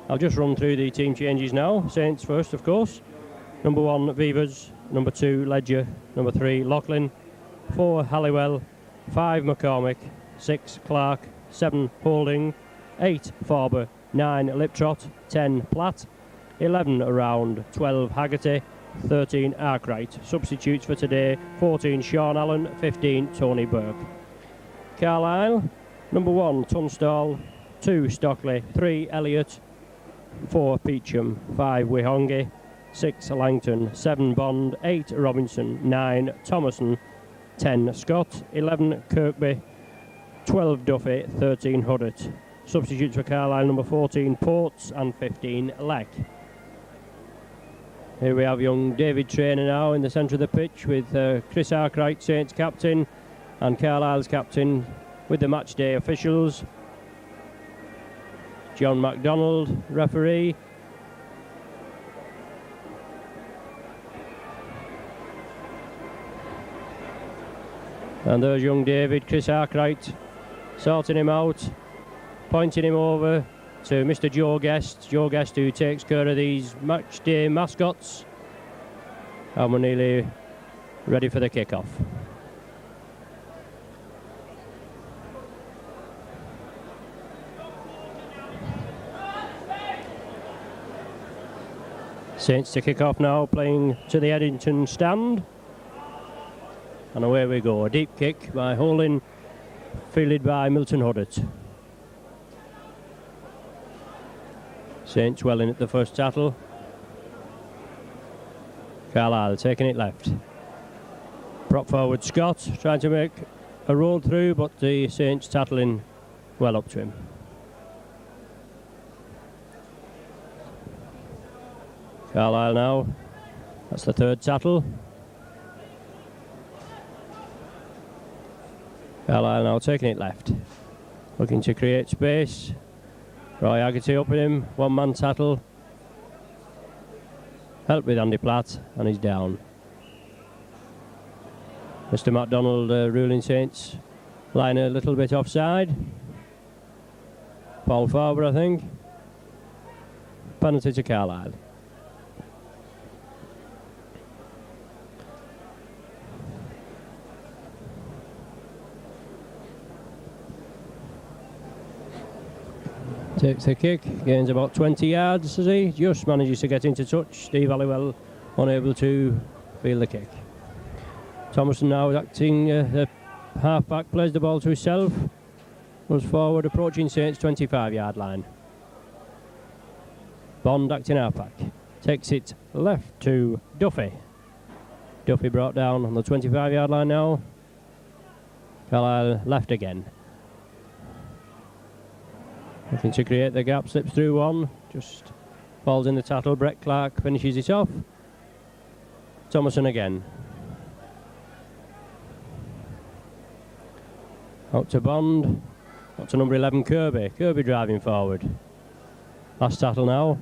I'll just run through the team changes now. Saints first, of course. Number 1, Vivers. Number 2, Ledger. Number 3, Lachlan. 4, Halliwell. 5, McCormick. 6, Clark. 7, Holding. 8, Farber. 9, Liptrot. 10, Platt. 11, Around. 12, Haggerty. 13, Arkwright. Substitutes for today: 14, Sean Allen. 15, Tony Burke. Carlisle. Number 1, Tunstall. 2, Stockley. 3, Elliott. 4, Peacham. 5, Wihongi. 6, Langton. 7, Bond. 8, Robinson. 9, Thomason. 10, Scott. 11, Kirkby. 12, Duffy. 13, Huddart. Substitutes for Carlisle: number 14, Ports, and 15, Leck. Here we have young David Traynor now in the centre of the pitch with Chris Arkwright, Saints captain, and Carlisle's captain with the match day officials. John MacDonald, referee. And there's young David, Chris Arkwright, sorting him out, pointing him over to Mr. Joe Guest. Joe Guest, who takes care of these match day mascots. And we're nearly ready for the kick-off. Saints to kick off now, playing to the Eddington stand. And away we go. A deep kick by Holding, fielded by Milton Huddart. Saints well in at the first tattle. Carlisle taking it left. Prop forward Scott trying to make a roll through, but the Saints tattling well up to him. Carlisle now. That's the third tattle. Carlisle now taking it left. Looking to create space. Roy Haggerty up with him. One-man tattle. Help with Andy Platt, and he's down. Mr. MacDonald ruling Saints line a little bit offside. Paul Farber, I think. Penalty to Carlisle. Takes the kick, gains about 20 yards, does he? Just manages to get into touch. Steve Halliwell unable to feel the kick. Thomason now acting the half-back, plays the ball to himself. Goes forward, approaching Saints' 25-yard line. Bond acting half-back. Takes it left to Duffy. Duffy brought down on the 25-yard line now. Carlisle left again. Looking to create the gap, slips through one, just falls in the tattle. Brett Clark finishes it off. Thomason again. Out to Bond. Out to number 11, Kirby. Kirby driving forward. Last tattle now.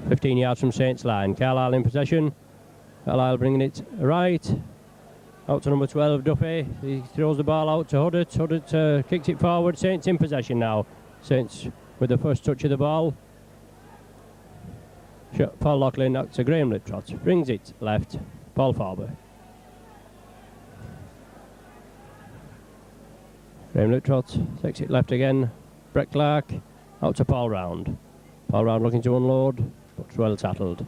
15 yards from Saints line. Carlisle in possession. Carlisle bringing it right. Out to number 12, Duffy. He throws the ball out to Huddart. Huddart kicks it forward. Saints in possession now. Saints with the first touch of the ball. Paul Lachlan out to Graham Liptrot. Brings it left. Paul Farber. Graham Liptrot takes it left again. Brett Clark out to Paul Round. Paul Round looking to unload, but well tattled.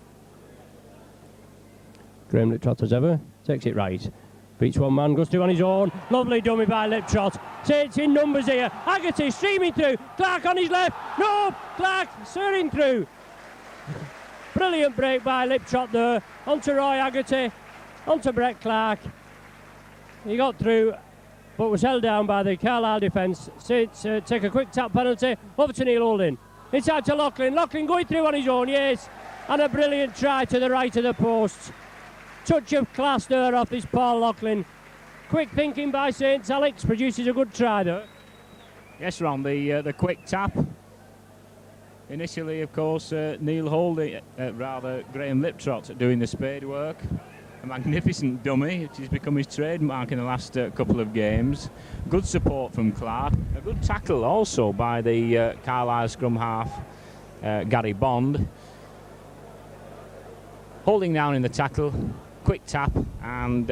Graham Liptrot as ever takes it right. Beats one man, goes through on his own. Lovely dummy by Liptrot. Saints in numbers here. Haggerty streaming through. Clark on his left. No! Clark soaring through. Brilliant break by Liptrot there. Onto Roy Haggerty. Onto Brett Clark. He got through, but was held down by the Carlisle defence. Saints take a quick tap penalty. Over to Neil Holding. Inside to Lachlan. Lachlan going through on his own, yes. And a brilliant try to the right of the post. Touch of class there off this Paul Lachlan. Quick thinking by Saints. Alex produces a good try there. Yes, Ron, the quick tap. Initially, of course, Neil Holding, Graham Liptrot doing the spade work. A magnificent dummy, which has become his trademark in the last couple of games. Good support from Clark. A good tackle also by the Carlisle scrum half, Gary Bond. Holding down in the tackle, quick tap, and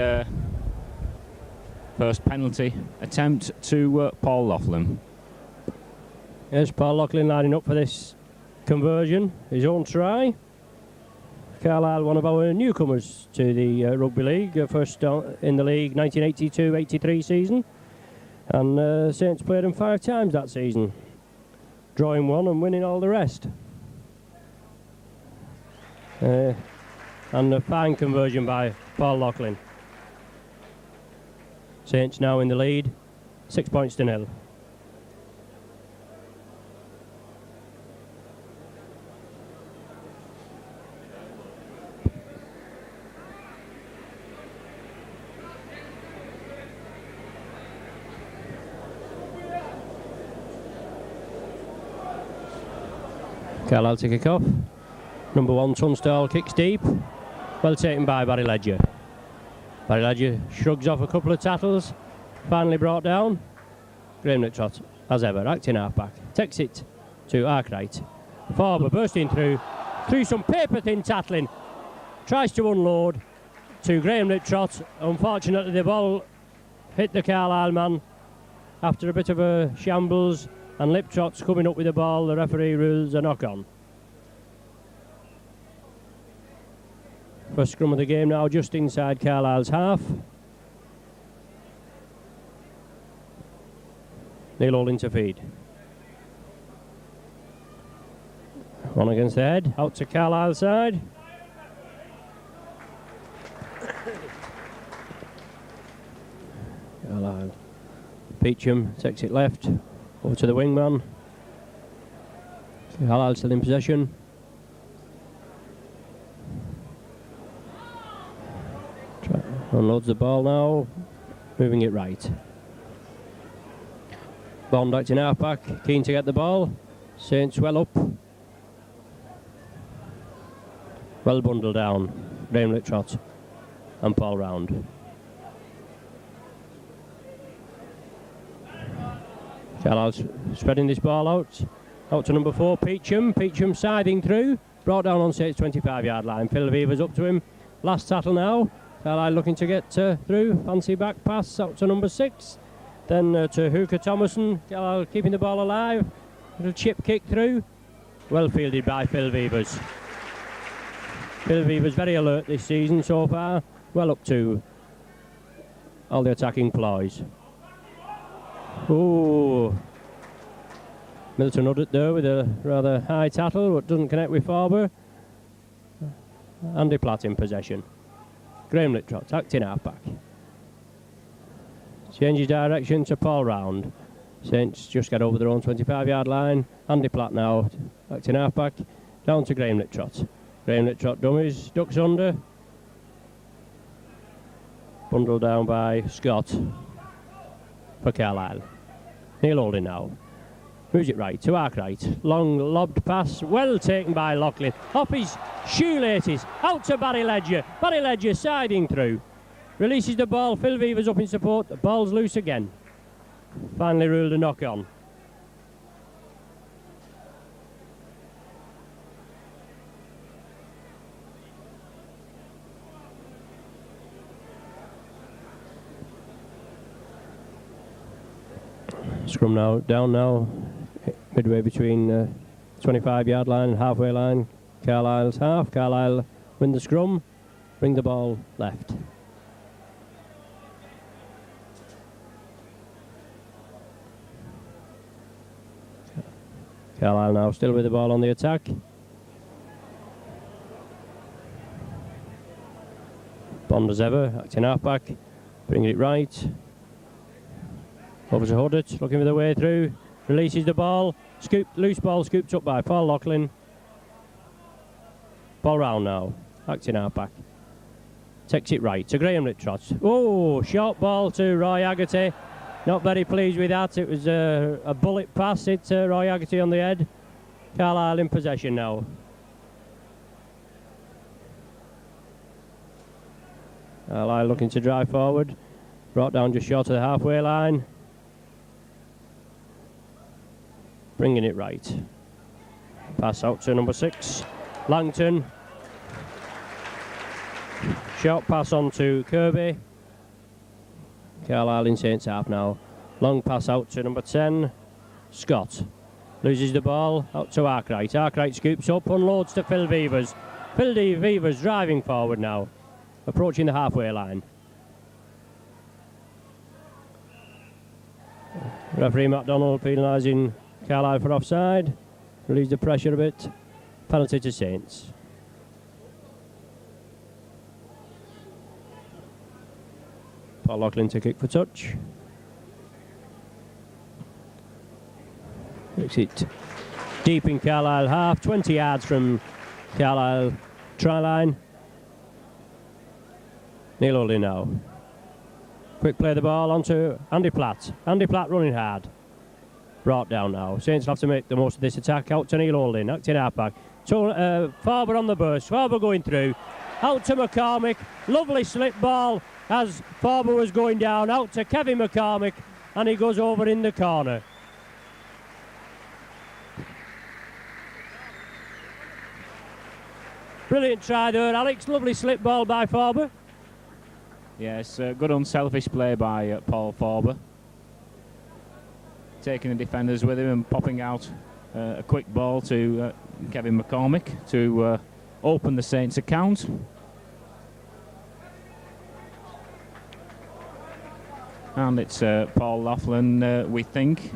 first penalty attempt to Paul Laughlin. Yes, Paul Laughlin lining up for this conversion, his own try. Carlisle, one of our newcomers to the Rugby League, first in the league 1982-83 season. And Saints played him 5 times that season, drawing 1 and winning all the rest. And a fine conversion by Paul Laughlin. Saints now in the lead, 6 points to 0. Carlisle to kick off. Number 1, Tunstall kicks deep. Well taken by Barry Ledger. Barry Ledger shrugs off a couple of tackles. Finally brought down. Graham Littrot, as ever, acting half-back. Takes it to Arkwright. Farber bursting through some paper-thin tackling. Tries to unload to Graham Littrot. Unfortunately, the ball hit the Carlisle man after a bit of a shambles. And Liptrot's coming up with the ball. The referee rules a knock-on. First scrum of the game now, just inside Carlisle's half. Neil Holding to feed. On against the head, out to Carlisle's side. Carlisle. Peacham takes it left. Over to the wingman. Carlisle still in possession. Unloads the ball now, moving it right. Bond acting half-back, keen to get the ball. Saints well up. Well bundled down. Graham Littrot and Paul Round. Carlisle's spreading this ball out to number 4, Peacham. Peacham siding through, brought down on Saints 25-yard line. Phil Beaver's up to him. Last tackle now. Carlisle looking to get through. Fancy back pass out to number 6. Then to Hooker Thomason. Carlisle keeping the ball alive. Little chip kick through. Well fielded by Phil Beavers. Phil Beavers very alert this season so far. Well up to all the attacking ploys. Oh, Milton Uddett there with a rather high tackle, but doesn't connect with Farber. Andy Platt in possession. Graham Littrot acting half-back. Changes direction to Paul Round. Saints just get over their own 25-yard line. Andy Platt now acting half-back. Down to Graham Littrot. Graham Littrot dummies, ducks under. Bundled down by Scott for Carlisle. Neil Holding now. Moves it right to Arkwright. Long lobbed pass, well taken by Laughlin. Off his shoelaces, out to Barry Ledger. Barry Ledger siding through. Releases the ball, Phil Beavers up in support. The ball's loose again. Finally ruled a knock-on. Scrum now, down now, midway between 25-yard line and halfway line. Carlisle's half. Carlisle win the scrum, bring the ball left. Carlisle now still with the ball on the attack. Bond as ever, acting half-back, bringing it right. Over to Huddett, looking for the way through. Releases the ball. Loose ball scooped up by Paul Laughlin. Ball round now. Acting half-back. Takes it right to Graham Littrot. Oh, short ball to Roy Haggerty. Not very pleased with that. It was a bullet pass. Hit Roy Haggerty on the head. Carlisle in possession now. Carlisle looking to drive forward. Brought down just short of the halfway line. Bringing it right. Pass out to number 6, Langton. Short pass on to Kirby. Carlisle in Saints half now. Long pass out to number 10, Scott. Loses the ball out to Arkwright. Arkwright scoops up, unloads to Phil Beavers. Phil Beavers driving forward now, approaching the halfway line. Referee MacDonald penalising Carlisle for offside. Relieves the pressure a bit. Penalty to Saints. Paul Loughlin to kick for touch. Makes it deep in Carlisle half, 20 yards from Carlisle try line. Neil Holding now. Quick play the ball onto Andy Platt. Andy Platt running hard. Brought down now. Saints will have to make the most of this attack. Out to Neil Holding, acting halfback. Farber on the burst. Farber going through. Out to McCormick. Lovely slip ball as Farber was going down. Out to Kevin McCormick, and he goes over in the corner. Brilliant try there, Alex. Lovely slip ball by Farber. Yes, good unselfish play by Paul Farber. Taking the defenders with him and popping out a quick ball to Kevin McCormick to open the Saints account. And it's Paul Loughlin, we think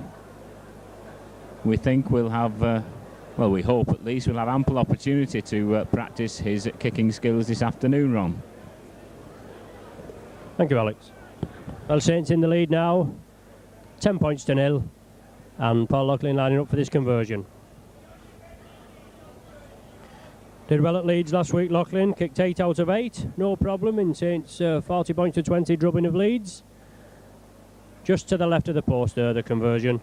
we'll have, well, we hope at least we'll have ample opportunity to practice his kicking skills this afternoon, Ron. Thank you, Alex. Well, Saints in the lead now, 10 points to 0, and Paul Loughlin lining up for this conversion. Did well at Leeds last week, Loughlin, kicked 8 out of 8, no problem in Saints' 40 points to 20 drubbing of Leeds. Just to the left of the post there, the conversion.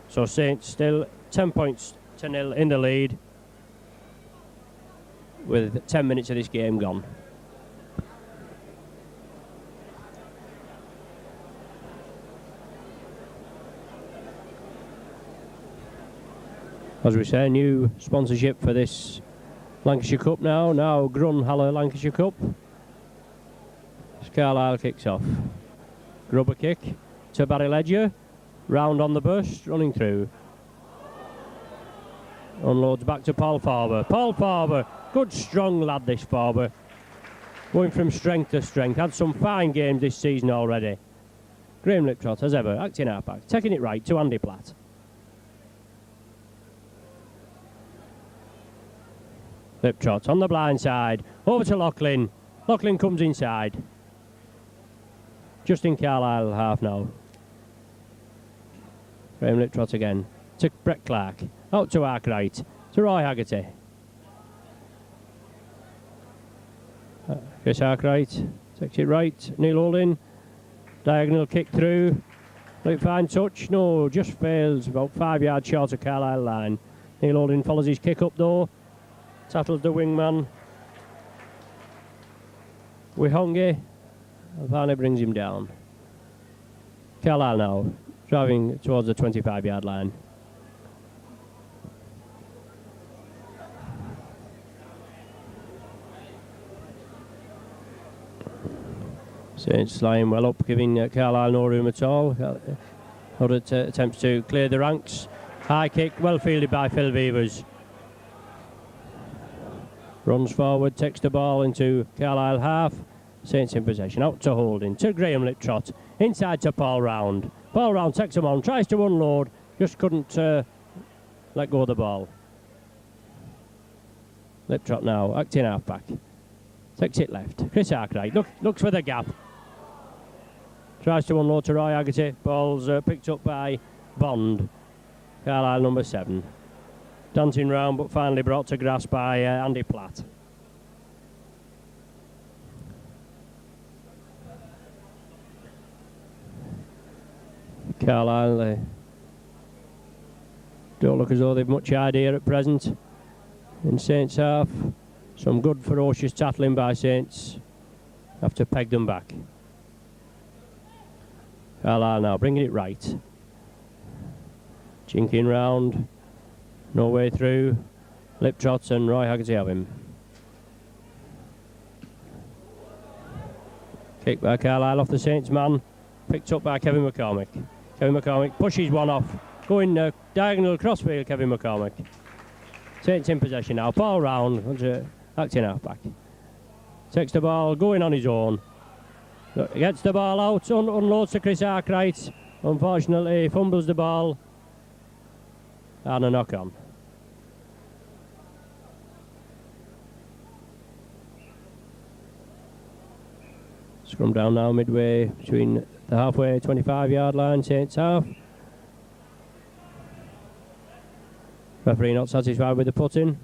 So Saints still 10 points to 0 in the lead, with 10 minutes of this game gone. As we say, new sponsorship for this Lancashire Cup now Grun Haller Lancashire Cup. Carlisle kicks off. Grubber kick to Barry Ledger. Round on the burst, running through. Unloads back to Paul Farber. Paul Farber, good strong lad this Farber. Going from strength to strength. Had some fine games this season already. Graham Liptrot, as ever, acting halfback. Taking it right to Andy Platt. Liptrot on the blind side. Over to Loughlin. Loughlin comes inside. Just in Carlisle half now. Graham Liptrot again. To Brett Clark. Out to Arkwright. To Roy Haggerty. Chris Arkwright takes it right. Neil Holding. Diagonal kick through. Look, fine touch. No, just fails. About 5 yards short of Carlisle line. Neil Holding follows his kick up though. Tattles the wingman. Wihongi. And finally brings him down. Carlisle now. Driving towards the 25-yard line. Saints lying well up, giving Carlisle no room at all. Other attempts to clear the ranks. High kick, well fielded by Phil Beavers. Runs forward, takes the ball into Carlisle half. Saints in possession. Out to Holding, to Graham Liptrot. Inside to Paul Round. Paul Round takes him on, tries to unload. Just couldn't let go of the ball. Liptrot now, acting halfback. Takes it left. Chris Arkwright looks for the gap. Tries to unload to Roy Haggerty. Ball's picked up by Bond. Carlisle number 7. Dancing round, but finally brought to grass by Andy Platt. Carlisle don't look as though they've much idea at present. In Saints half, some good ferocious tackling by Saints. Have to peg them back. Carlisle now bringing it right. Chinking round. No way through. Liptrot and Roy Haggerty have him. Kick by Carlisle off the Saints man. Picked up by Kevin McCormick. Kevin McCormick pushes one off. Going diagonal crossfield, Kevin McCormick. Saints in possession now. Ball round. Acting half-back. Takes the ball, going on his own. Gets the ball out, unloads to Chris Arkwright. Unfortunately, fumbles the ball. And a knock-on. Scrum down now, midway between the halfway 25-yard line, Saints half. Referee not satisfied with the put-in.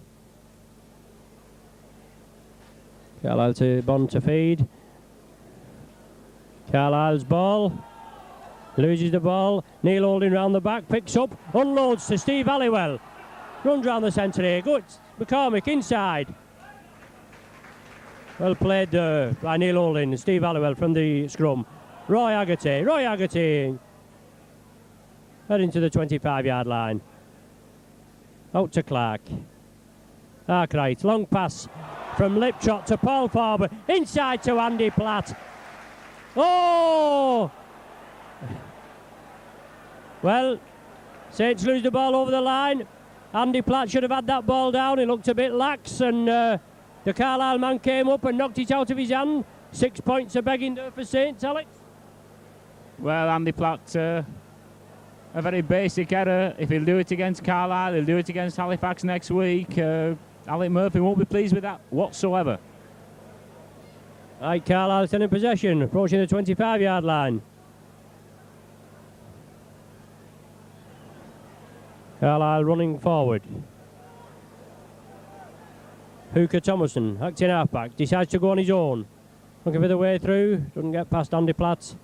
Carlisle to Bond to feed. Carlisle's ball. Loses the ball. Neil holding round the back. Picks up. Unloads to Steve Halliwell. Runs round the centre here. Good. McCormick inside. Well played by Neil Holding. Steve Halliwell from the scrum. Roy Haggerty. Roy Haggerty. Heading to the 25-yard line. Out to Clark. Arkwright. Long pass from Liptrot to Paul Farber. Inside to Andy Platt. Oh! Well, Saints lose the ball over the line. Andy Platt should have had that ball down. He looked a bit lax, and the Carlisle man came up and knocked it out of his hand. 6 points are begging there for Saints, Alex. Well, Andy Platt, a very basic error. If he'll do it against Carlisle, he'll do it against Halifax next week. Alec Murphy won't be pleased with that whatsoever. Right, Carlisle still in possession, approaching the 25-yard line. Carlisle running forward. Hooker Thomason, acting halfback, decides to go on his own. Looking for the way through, doesn't get past Andy Platt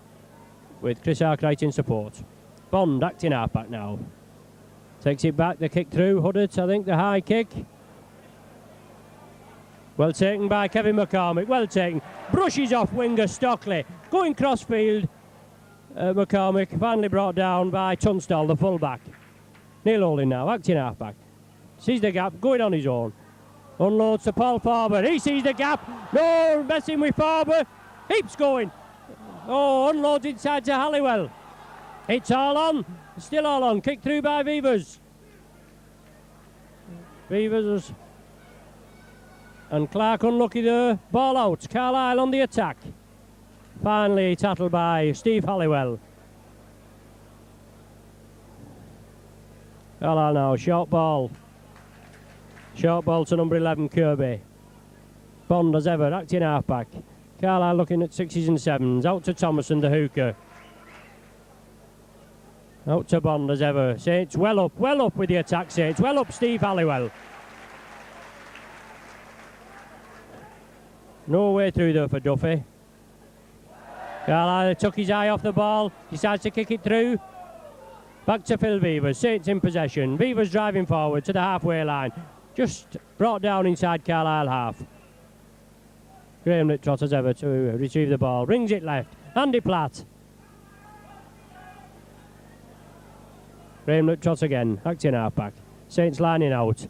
with Chris Arkwright in support. Bond, acting halfback now. Takes it back, the kick through, Huddart, I think, the high kick. Well taken by Kevin McCormick, well taken. Brushes off winger Stockley. Going crossfield, McCormick, finally brought down by Tunstall, the fullback. Neil Holding now, acting halfback. Sees the gap, going on his own. Unloads to Paul Farber. He sees the gap. No, messing with Farber. Keeps going. Oh, unloads inside to Halliwell. It's all on. Still all on. Kick through by Vivers. Vivers and Clark unlucky there. Ball out. Carlisle on the attack. Finally tackled by Steve Halliwell. Carlisle now. Short ball. Short ball to number 11, Kirby. Bond as ever, acting halfback. Carlisle looking at 6s and 7s. Out to Thomason, the hooker. Out to Bond as ever. Saints well up with the attack, Saints. Well up, Steve Halliwell. No way through there for Duffy. Carlisle took his eye off the ball. Decides to kick it through. Back to Phil Vivers. Saints in possession. Vivers driving forward to the halfway line. Just brought down inside Carlisle half. Graham Liptrot as ever to retrieve the ball. Brings it left. Andy Platt. Graham Liptrot again. Acting halfback. Saints lining out.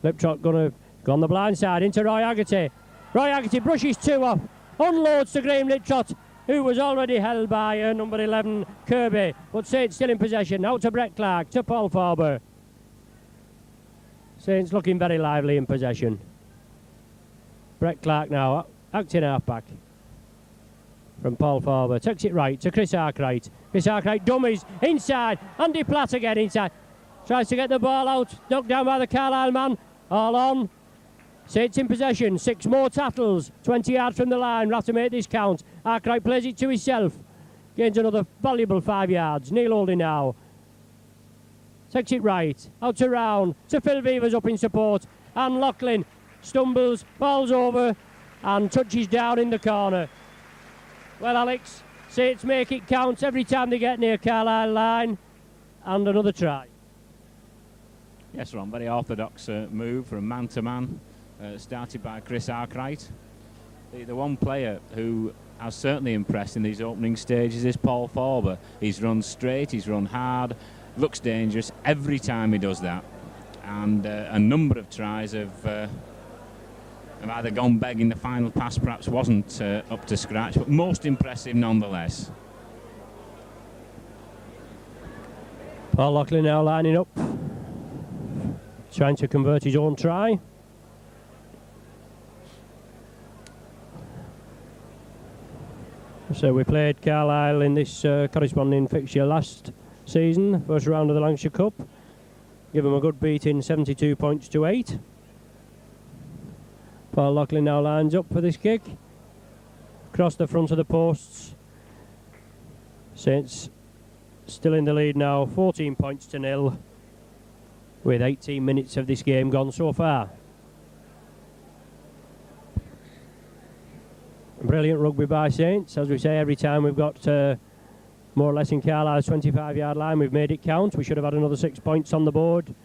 Liptrot going to go on the blind side into Roy Haggerty. Roy Haggerty brushes two off. Unloads to Graham Liptrot, who was already held by number 11 Kirby. But Saints still in possession. Out to Brett Clark. To Paul Farber. Saints looking very lively in possession. Brett Clark now, acting halfback. From Paul Farber, takes it right to Chris Arkwright. Chris Arkwright dummies, inside, Andy Platt again inside. Tries to get the ball out, knocked down by the Carlisle man. All on. Saints in possession, 6 more tackles, 20 yards from the line, we'll have to make this count. Arkwright plays it to himself. Gains another valuable 5 yards. Neil Holding now. Takes it right, out to round, to Phil Vivers up in support, and Loughlin stumbles, falls over, and touches down in the corner. Well, Alex, Saints make it count every time they get near Carlisle line, and another try. Yes, Ron, very orthodox move from man to man, started by Chris Arkwright. The one player who has certainly impressed in these opening stages is Paul Farber. He's run straight, he's run hard, looks dangerous every time he does that. and a number of tries have either gone begging. The final pass perhaps wasn't up to scratch, but most impressive nonetheless. Paul Loughlin now lining up, trying to convert his own try. So we played Carlisle in this corresponding fixture last season, first round of the Lancashire Cup. Give them a good beating, 72 points to 8. Paul Loughlin now lines up for this kick. Across the front of the posts. Saints still in the lead now, 14 points to 0, with 18 minutes of this game gone so far. Brilliant rugby by Saints. As we say every time we've got more or less in Carlisle's 25-yard line, we've made it count. We should have had another 6 points on the board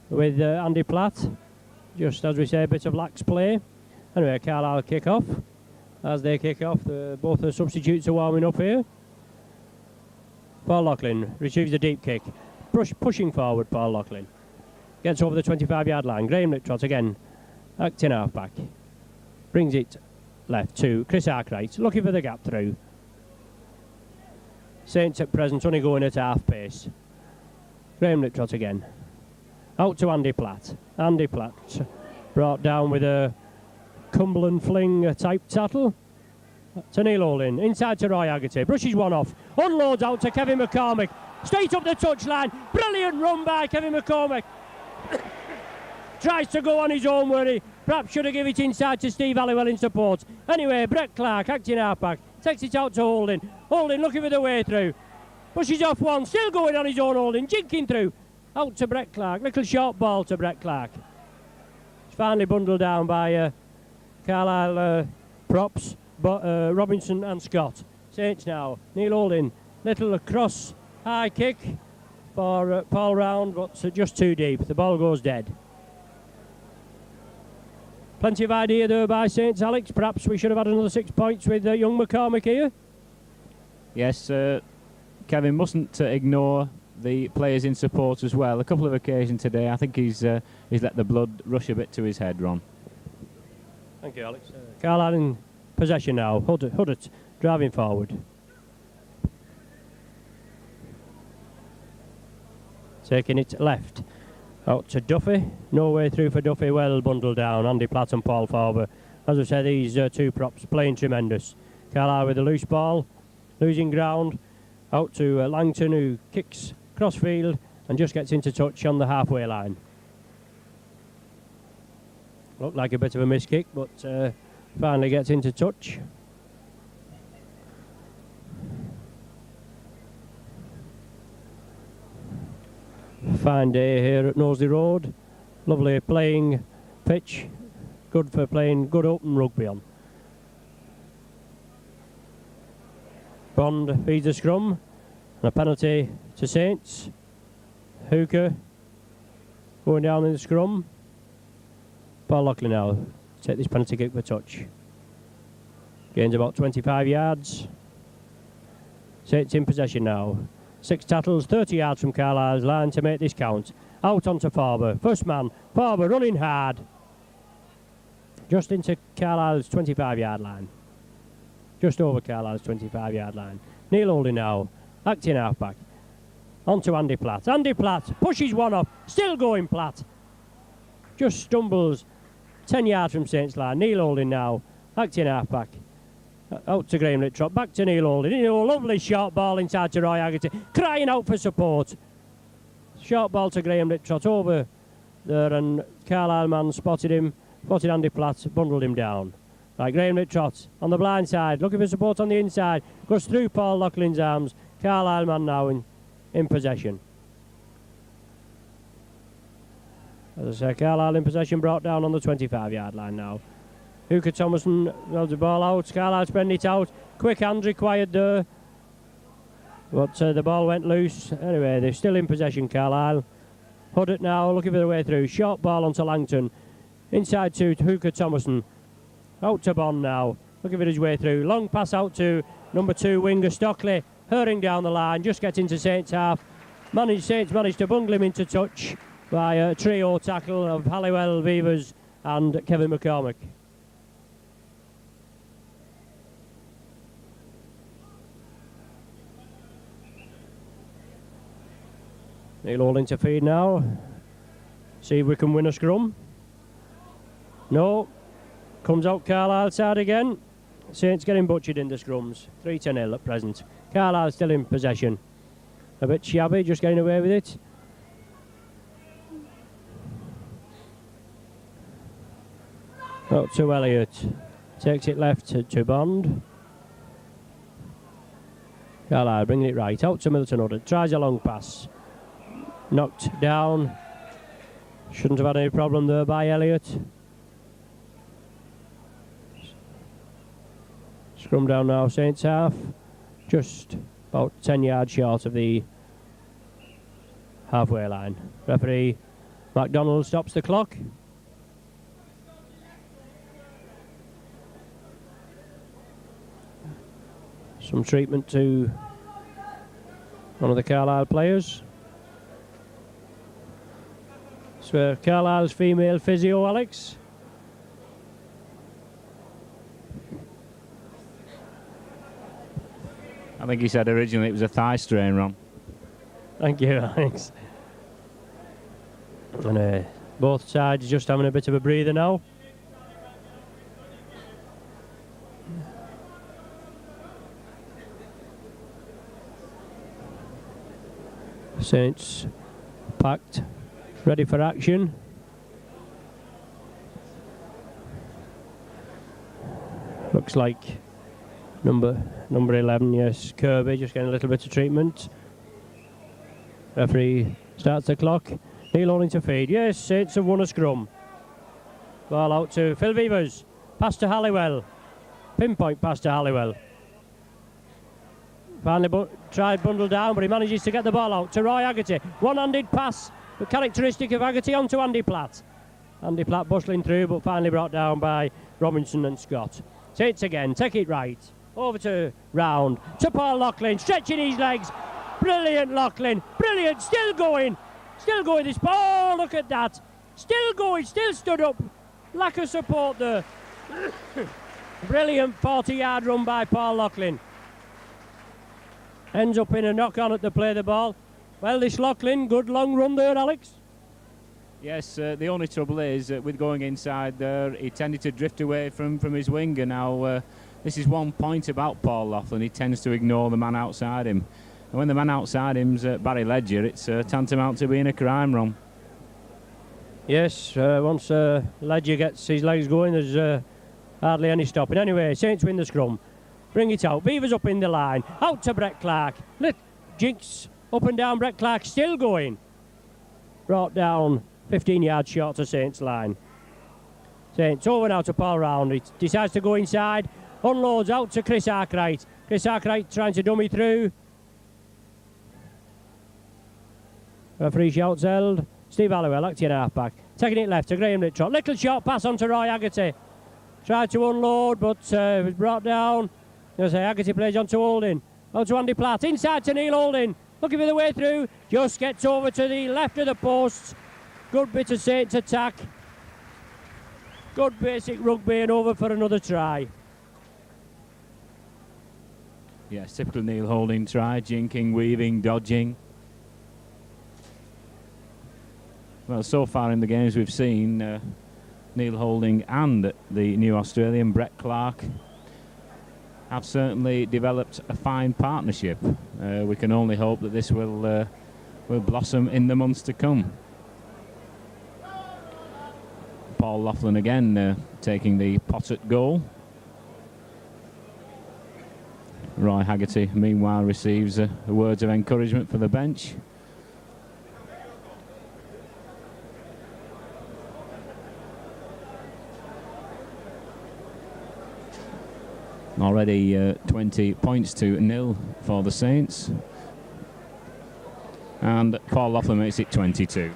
with Andy Platt. Just as we say, a bit of lax play. Anyway, Carlisle kick off. As they kick off, both the substitutes are warming up here. Paul Loughlin retrieves the deep kick. Pushing forward, Paul Loughlin. Gets over the 25-yard line. Graham Littrot again, acting half-back. Brings it left to Chris Arkwright, looking for the gap through. Saints at present only going at half pace. Graham Littrot again. Out to Andy Platt. Andy Platt brought down with a Cumberland fling type tattle. To Neil Olin, inside to Roy Haggerty, brushes one off, unloads out to Kevin McCormick, straight up the touchline, brilliant run by Kevin McCormick. Tries to go on his own where he perhaps should have given it inside to Steve Halliwell in support. Anyway, Brett Clark, acting halfback, takes it out to Holding. Holding looking for the way through, pushes off one, still going on his own. Holding, jinking through, out to Brett Clark, little short ball to Brett Clark. It's finally bundled down by Carlisle props. Robinson and Scott. Saints now. Neil Holding, little cross high kick for Paul Round, but just too deep. The ball goes dead. Plenty of idea there by Saints, Alex. Perhaps we should have had another 6 points with young McCormick here. Yes, Kevin mustn't ignore the players in support as well. A couple of occasions today, I think he's let the blood rush a bit to his head, Ron. Thank you, Alex. Carlisle in possession now. Huddart driving forward. Taking it left. Out to Duffy. No way through for Duffy. Well bundled down. Andy Platt and Paul Farber. As I said, these two props playing tremendous. Carlisle with a loose ball. Losing ground. Out to Langton, who kicks cross field and just gets into touch on the halfway line. Looked like a bit of a miss kick, but finally gets into touch. Fine day here at Knowsley Road. Lovely playing pitch. Good for playing good open rugby on. Bond feeds a scrum. And a penalty to Saints. Hooker going down in the scrum. Paul Loughlin now take this penalty kick for touch. Gains about 25 yards. Saints in possession now. 6 tackles, 30 yards from Carlisle's line to make this count. Out onto Farber. First man, Farber running hard. Just into Carlisle's 25-yard line. Just over Carlisle's 25-yard line. Neil Holding now, acting halfback. On to Andy Platt. Andy Platt pushes one off. Still going Platt. Just stumbles 10 yards from Saints line. Neil Holding now, acting halfback. Out to Graham Littrot, back to Neil Holding. Lovely short ball inside to Roy Haggerty, crying out for support. Short ball to Graham Littrot over there, and Carlisle man spotted Andy Platt, bundled him down. Right, Graham Littrot on the blind side, looking for support on the inside, goes through Paul Loughlin's arms. Carlisle man now in possession. As I say, Carlisle in possession, brought down on the 25-yard line now. Hooker Thomason holds the ball out. Carlisle spreading it out. Quick hands required there. But the ball went loose. Anyway, they're still in possession, Carlisle. Huddart now looking for the way through. Short ball onto Langton. Inside to Hooker Thomason. Out to Bond now. Looking for his way through. Long pass out to number 2 winger Stockley. Hurrying down the line. Just getting to Saints half. Saints managed to bungle him into touch. by a trio tackle of Halliwell, Beavers and Kevin McCormick. Neil Holding to feed now. See if we can win a scrum. No. Comes out Carlisle side again. Saints getting butchered in the scrums. 3-0 at present. Carlisle still in possession. A bit shabby, just getting away with it. Out to Elliott. Takes it left to Bond. Carlisle bringing it right. Out to Milton Udden. Tries a long pass. Knocked down. Shouldn't have had any problem there by Elliott. Scrum down now, Saints half. Just about 10 yards short of the halfway line. Referee MacDonald stops the clock. Some treatment to one of the Carlisle players. So Carlisle's female physio, Alex. I think he said originally it was a thigh strain, Ron. Thank you, Alex. And both sides just having a bit of a breather now. Saints packed, ready for action. Looks like number 11, yes, Kirby, just getting a little bit of treatment. Referee starts the clock. Neil Holding to feed. Yes, Saints have won a scrum. Ball out to Phil Beavers. Pass to Halliwell. Pinpoint pass to Halliwell. Finally tried bundle down, but he manages to get the ball out to Roy Haggerty. One-handed pass, the characteristic of Haggerty onto Andy Platt. Andy Platt bustling through, but finally brought down by Robinson and Scott. Saints again, take it right. Over to Round, to Paul Loughlin, stretching his legs. Brilliant, Loughlin, brilliant, still going this ball, look at that. Still going, still stood up. Lack of support there. Brilliant 40-yard run by Paul Loughlin. Ends up in a knock-on at the play the ball. Well, this Loughlin, good long run there, Alex. Yes, the only trouble is with going inside there, he tended to drift away from his winger. Now, this is one point about Paul Loughlin. He tends to ignore the man outside him. And when the man outside him's Barry Ledger, it's tantamount to being a crime run. Yes, once Ledger gets his legs going, there's hardly any stopping. Anyway, Saints win the scrum. Bring it out. Beavers up in the line. Out to Brett Clark. Jinx up and down. Brett Clark still going. Brought down 15 yards short to Saints line. Saints over now to Paul Round. He decides to go inside. Unloads out to Chris Arkwright. Chris Arkwright trying to dummy through. Referee shouts held. Steve Halliwell, acting half-back. Taking it left to Graham Littrot. Little short pass on to Roy Haggerty. Tried to unload, but it was brought down. Haggerty plays on to Holding. On to Andy Platt. Inside to Neil Holding. Looking for the way through. Just gets over to the left of the posts. Good bit of Saints attack. Good basic rugby and over for another try. Yes, typical Neil Holding try. Jinking, weaving, dodging. Well, so far in the games we've seen Neil Holding and the new Australian Brett Clark have certainly developed a fine partnership. We can only hope that this will blossom in the months to come. Paul Loughlin again taking the pot at goal. Roy Haggerty meanwhile receives words of encouragement for the bench. Already 20 points to 0 for the Saints. And Paul Loughlin makes it 22.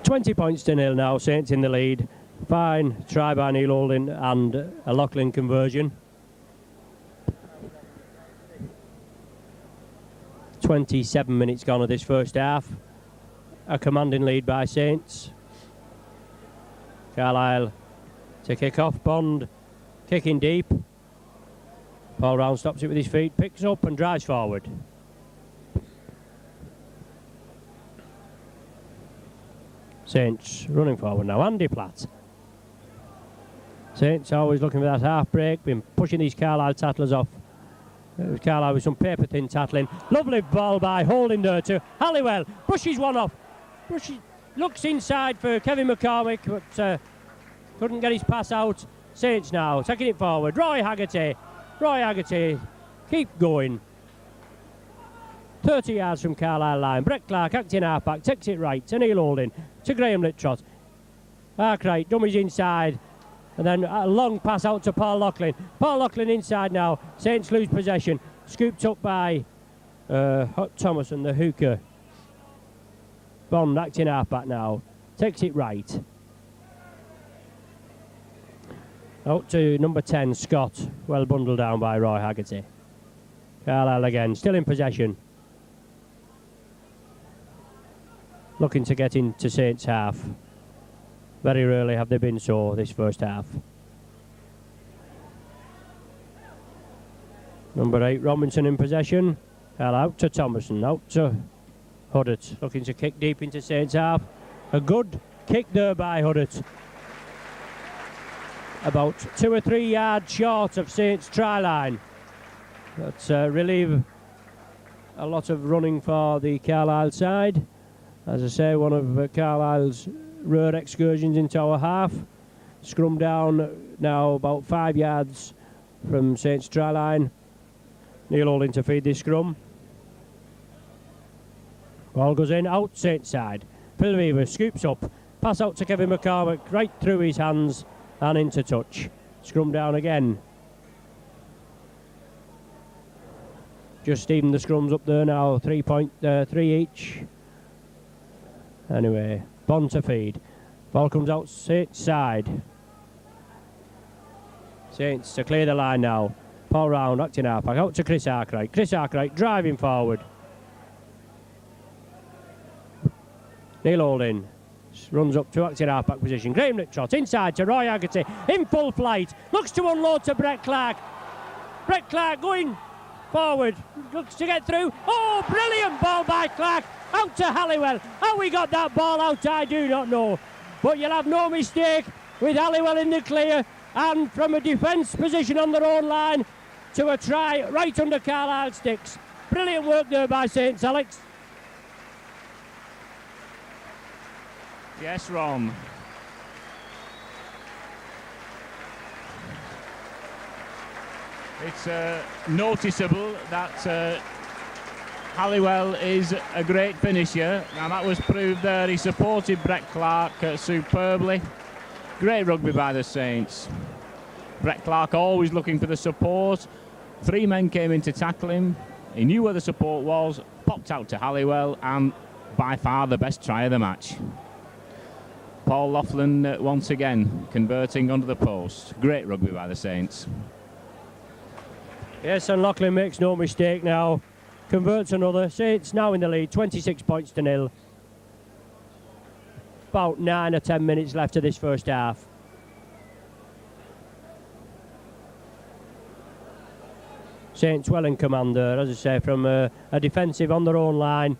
20 points to 0 now, Saints in the lead. Fine try by Neil Holding and a Loughlin conversion. 27 minutes gone of this first half. A commanding lead by Saints. Carlisle to kick off. Bond kicking deep. Paul Round stops it with his feet, picks up and drives forward. Saints running forward now. Andy Platt. Saints always looking for that half break, been pushing these Carlisle tattlers off. Carlisle with some paper thin tattling. Lovely ball by Holding there to Halliwell. Brushes one off. Looks inside for Kevin McCormick, but couldn't get his pass out. Saints now taking it forward. Roy Haggerty, keep going. 30 yards from Carlisle line. Brett Clark acting halfback, takes it right to Neil Holding, to Graham Littrot. Arkwright, dummies inside. And then a long pass out to Paul Loughlin. Paul Loughlin inside now. Saints lose possession. Scooped up by Thomas and the hooker. Bond acting halfback now. Takes it right. Out to number 10, Scott. Well bundled down by Roy Haggerty. Carlisle again, still in possession. Looking to get into Saints half. Very rarely have they been so this first half. Number 8, Robinson in possession. Out to Thomason, out to Huddart. Looking to kick deep into Saints half. A good kick there by Huddart. About 2 or 3 yards short of Saints' try line. That's relieve a lot of running for the Carlisle side. As I say, one of Carlisle's rare excursions into our half. Scrum down now about 5 yards from Saints' try line. Neil Holding to feed this scrum. Ball goes in, out Saints side. Phil Weaver scoops up. Pass out to Kevin McCormick, right through his hands and into touch. Scrum down again. Just even the scrums up there now, 3 each. Anyway, Bond to feed. Ball comes out Saints side. Saints to clear the line now. Paul Round acting halfback out to Chris Arkwright. Chris Arkwright driving forward. Neil Holding runs up to acting halfback position. Graham Littrot inside to Roy Haggerty in full flight. Looks to unload to Brett Clark. Brett Clark going forward. Looks to get through. Oh, brilliant ball by Clark. Out to Halliwell. How we got that ball out, I do not know. But you'll have no mistake with Halliwell in the clear and from a defence position on their own line to a try right under Carlisle sticks. Brilliant work there by Saints, Alex. Yes, Ron. It's noticeable that Halliwell is a great finisher, and that was proved there. He supported Brett Clark superbly. Great rugby by the Saints. Brett Clark always looking for the support. 3 men came in to tackle him. He knew where the support was, popped out to Halliwell, and by far the best try of the match. Paul Loughlin once again converting under the post. Great rugby by the Saints. Yes, and Loughlin makes no mistake now. Converts another. Saints now in the lead, 26 points to 0. About 9 or 10 minutes left of this first half. Saints well in command there, as I say, from a defensive on their own line.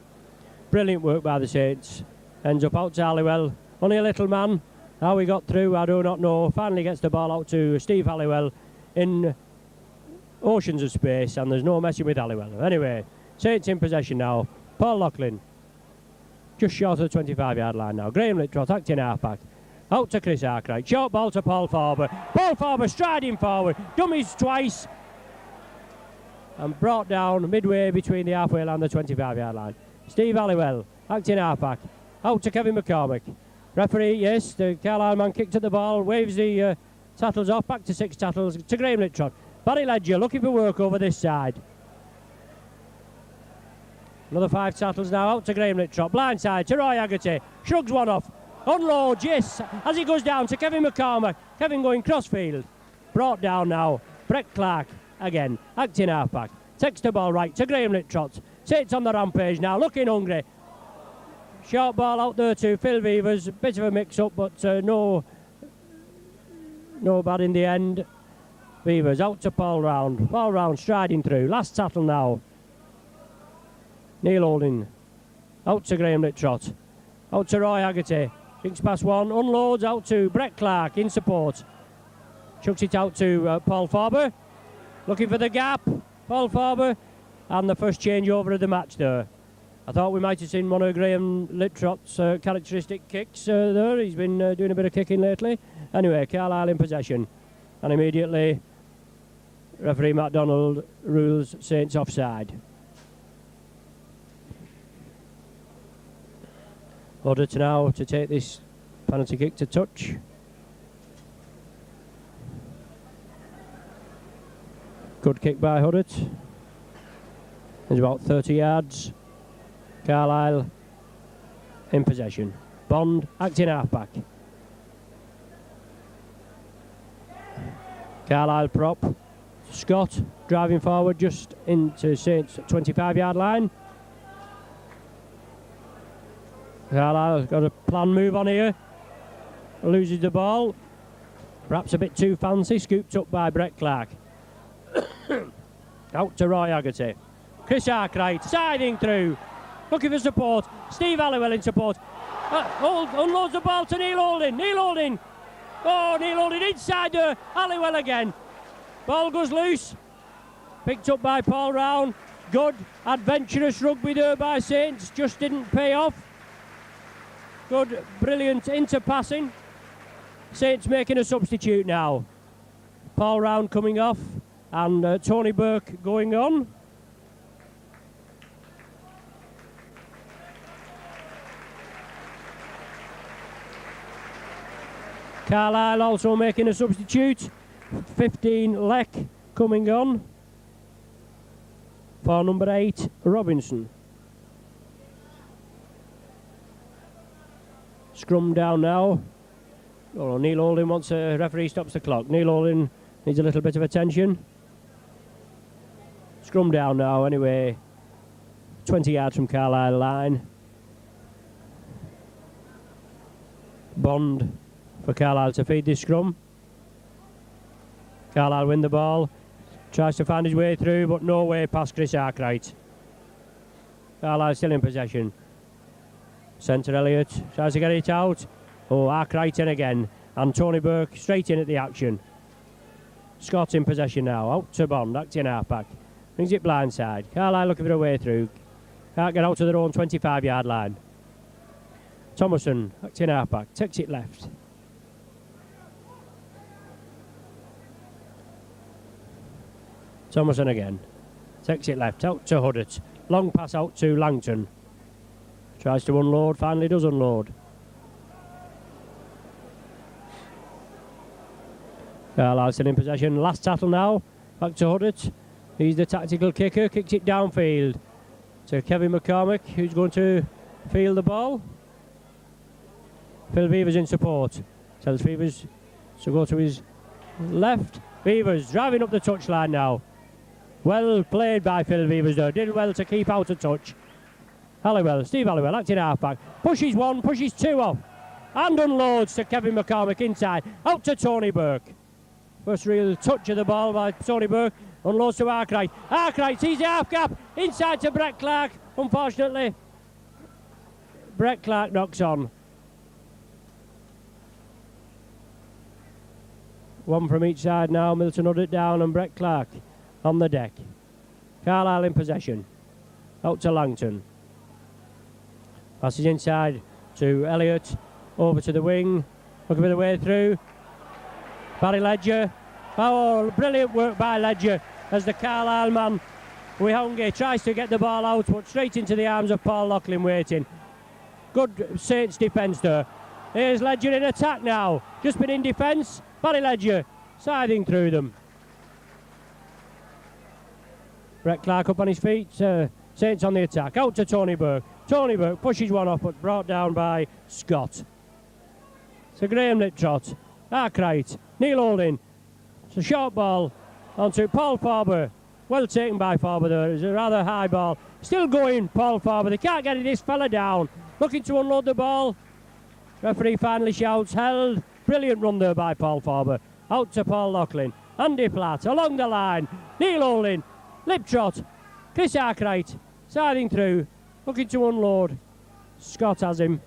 Brilliant work by the Saints. Ends up out to Halliwell. Only a little man. How he got through, I do not know. Finally gets the ball out to Steve Halliwell in oceans of space, and there's no messing with Halliwell. Anyway, Saints in possession now. Paul Loughlin, just short of the 25-yard line now. Graham Littrot acting halfback. Out to Chris Arkwright. Short ball to Paul Farber. Paul Farber striding forward. Dummies twice. And brought down midway between the halfway line and the 25-yard line. Steve Halliwell acting halfback. Out to Kevin McCormick. Referee, yes, the Carlisle man kicked at the ball, waves the tattles off, back to 6 tattles to Graham Littrot. Barry Ledger looking for work over this side. Another 5 tattles now, out to Graham Littrot. Blind side to Roy Haggerty. Shrugs one off. Unloads, yes, as he goes down to Kevin McCormick. Kevin going crossfield. Brought down now. Brett Clark again, acting halfback. Takes the ball right to Graham Littrot. Sits on the rampage now, looking hungry. Short ball out there to Phil Beavers. Bit of a mix-up, but no bad in the end. Beavers out to Paul Round. Paul Round striding through. Last tattle now. Neil Holding. Out to Graham Littrot. Out to Roy Haggerty. 6 past 1. Unloads out to Brett Clark in support. Chucks it out to Paul Farber. Looking for the gap. Paul Farber. And the first changeover of the match there. I thought we might have seen one of Graham Littrot's characteristic kicks there. He's been doing a bit of kicking lately. Anyway, Carlisle in possession. And immediately, referee MacDonald rules Saints offside. Ordered now to take this penalty kick to touch. Good kick by Huddett. It's about 30 yards. Carlisle in possession. Bond acting halfback. Carlisle prop. Scott driving forward just into Saints' 25-yard line. Carlisle got a planned move on here. Loses the ball. Perhaps a bit too fancy. Scooped up by Brett Clark. Out to Roy Haggerty. Chris Arkwright siding through. Looking for support. Steve Halliwell in support. Unloads the ball to Neil Holding. Neil Holding. Oh, Neil Holding inside there. Halliwell again. Ball goes loose. Picked up by Paul Round. Good adventurous rugby there by Saints. Just didn't pay off. Good, brilliant interpassing. Saints making a substitute now. Paul Round coming off and Tony Burke going on. Carlisle also making a substitute. 15 Leck coming on for number 8 Robinson. Scrum down now. Oh, Neil Holding wants a referee stops the clock. Neil Holding needs a little bit of attention. Scrum down now anyway. 20 yards from Carlisle line. Bond for Carlisle to feed this scrum. Carlisle win the ball. Tries to find his way through, but no way past Chris Arkwright. Carlisle still in possession. Centre Elliott tries to get it out. Oh, Arkwright in again. And Tony Burke straight in at the action. Scott in possession now. Out to Bond, acting halfback. Brings it blindside. Carlisle looking for a way through. Can't get out to their own 25-yard line. Thomason, acting halfback, takes it left. Thomason again. Takes it left, out to Huddett. Long pass out to Langton. Tries to unload, finally does unload. Carlisle still in possession. Last tattle now. Back to Huddett. He's the tactical kicker. Kicks it downfield to Kevin McCormick, who's going to field the ball. Phil Beavers in support. Tells Beavers to go to his left. Beavers driving up the touchline now. Well played by Phil Beavers there. Did well to keep out of touch. Halliwell, Steve Halliwell, acting halfback. Pushes one, pushes two off. And unloads to Kevin McCormick inside. Out to Tony Burke. First real touch of the ball by Tony Burke. Unloads to Arkwright. Arkwright sees the half gap. Inside to Brett Clark. Unfortunately, Brett Clark knocks on. One from each side now. Milton Huddett down and Brett Clark on the deck. Carlisle in possession. Out to Langton. Passes inside to Elliott. Over to the wing. Looking for the way through. Barry Ledger. Oh, brilliant work by Ledger as the Carlisle man, Wihongi, tries to get the ball out, but straight into the arms of Paul Loughlin waiting. Good Saints defence there. Here's Ledger in attack now. Just been in defence. Barry Ledger siding through them. Brett Clark up on his feet. Saints on the attack. Out to Tony Burke. Tony Burke pushes one off, but brought down by Scott. So Graham Littrot. Arkwright. Neil Holding. It's a short ball onto Paul Farber. Well taken by Farber there. It's a rather high ball. Still going, Paul Farber. They can't get this fella down. Looking to unload the ball. Referee finally shouts, held. Brilliant run there by Paul Farber. Out to Paul Loughlin. Andy Platt along the line. Neil Holding. Lip trot. Chris Arkwright siding through. Looking to unload. Scott has him.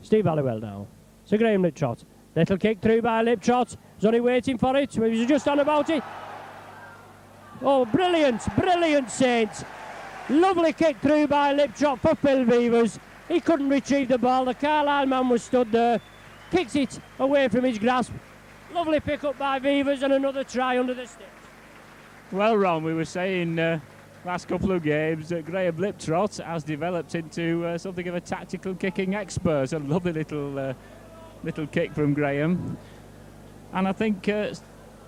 Steve Halliwell now. So Graham Liptrot. Little kick through by Liptrot. Was only waiting for it. He was just on about it. Oh, brilliant, brilliant Saints. Lovely kick through by Liptrot for Phil Beavers. He couldn't retrieve the ball. The Carlisle man was stood there. Kicks it away from his grasp. Lovely pick up by Beavers and another try under the sticks. Well, Ron, we were saying last couple of games that Graham Liptrot has developed into something of a tactical kicking expert. A lovely little kick from Graham. And I think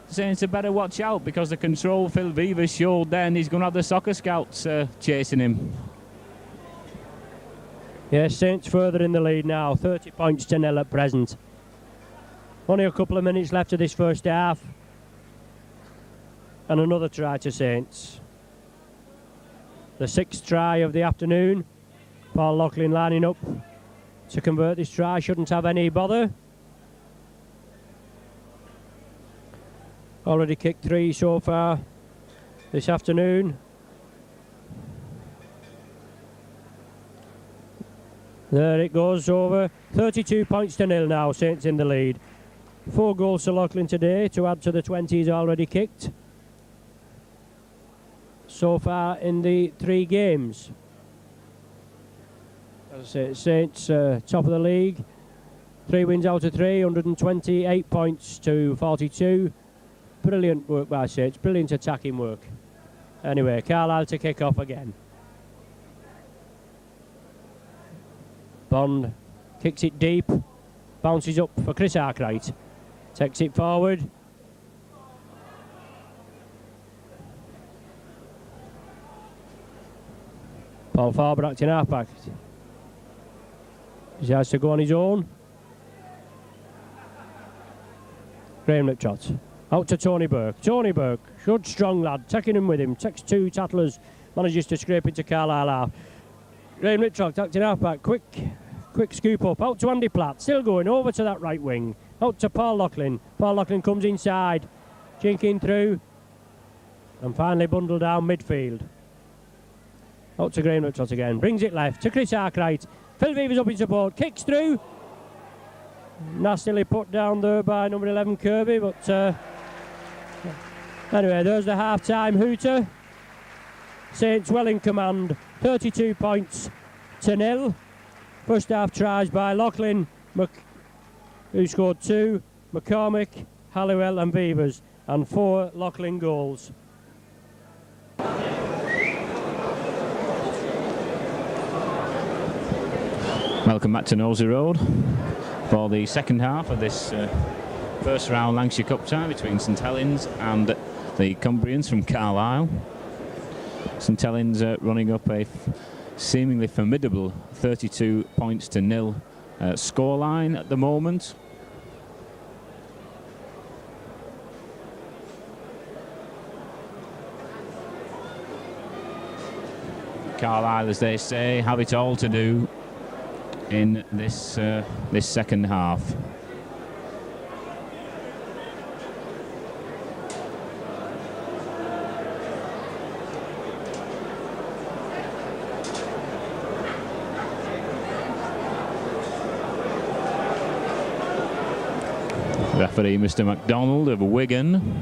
Saints had better watch out, because the control Phil Beavers showed then, he's going to have the soccer scouts chasing him. Yes, Saints further in the lead now, 30 points to 0 at present. Only a couple of minutes left of this first half. And another try to Saints. The 6th try of the afternoon. Paul Loughlin lining up to convert this try, shouldn't have any bother. Already kicked 3 so far this afternoon. There it goes over. 32 points to 0 now, Saints in the lead. 4 goals to Loughlin today to add to the 20 he's already kicked so far in the 3 games. As I say, Saints top of the league. 3 wins out of 3, 128 points to 42. Brilliant work by Saints, brilliant attacking work. Anyway, Carlisle to kick off again. Bond kicks it deep, bounces up for Chris Arkwright. Takes it forward. Paul Farber acting half-back. He has to go on his own. Graham Liptrot. Out to Tony Burke. Tony Burke, good strong lad, taking him with him. Takes 2 tattlers, manages to scrape into Carlisle half. Graham Liptrot acting half-back. Quick scoop up. Out to Andy Platt. Still going over to that right wing. Out to Paul Loughlin. Paul Loughlin comes inside. Jinking through. And finally bundled down midfield. Out to Graham Liptrot again. Brings it left to Chris Arkwright. Phil Beavers up in support. Kicks through. Nastily put down there by number 11 Kirby. But anyway, there's the half-time hooter. Saints well in command. 32 points to 0. First half tries by Loughlin, who scored 2, McCormick, Halliwell and Beavers, and 4 Loughlin goals. Welcome back to Nosey Road for the second half of this first round Lancashire Cup tie between St Helens and the Cumbrians from Carlisle. St Helens running up a seemingly formidable 32 points to 0 scoreline at the moment. Carlisle, as they say, have it all to do in this second half. Referee Mr. MacDonald of Wigan.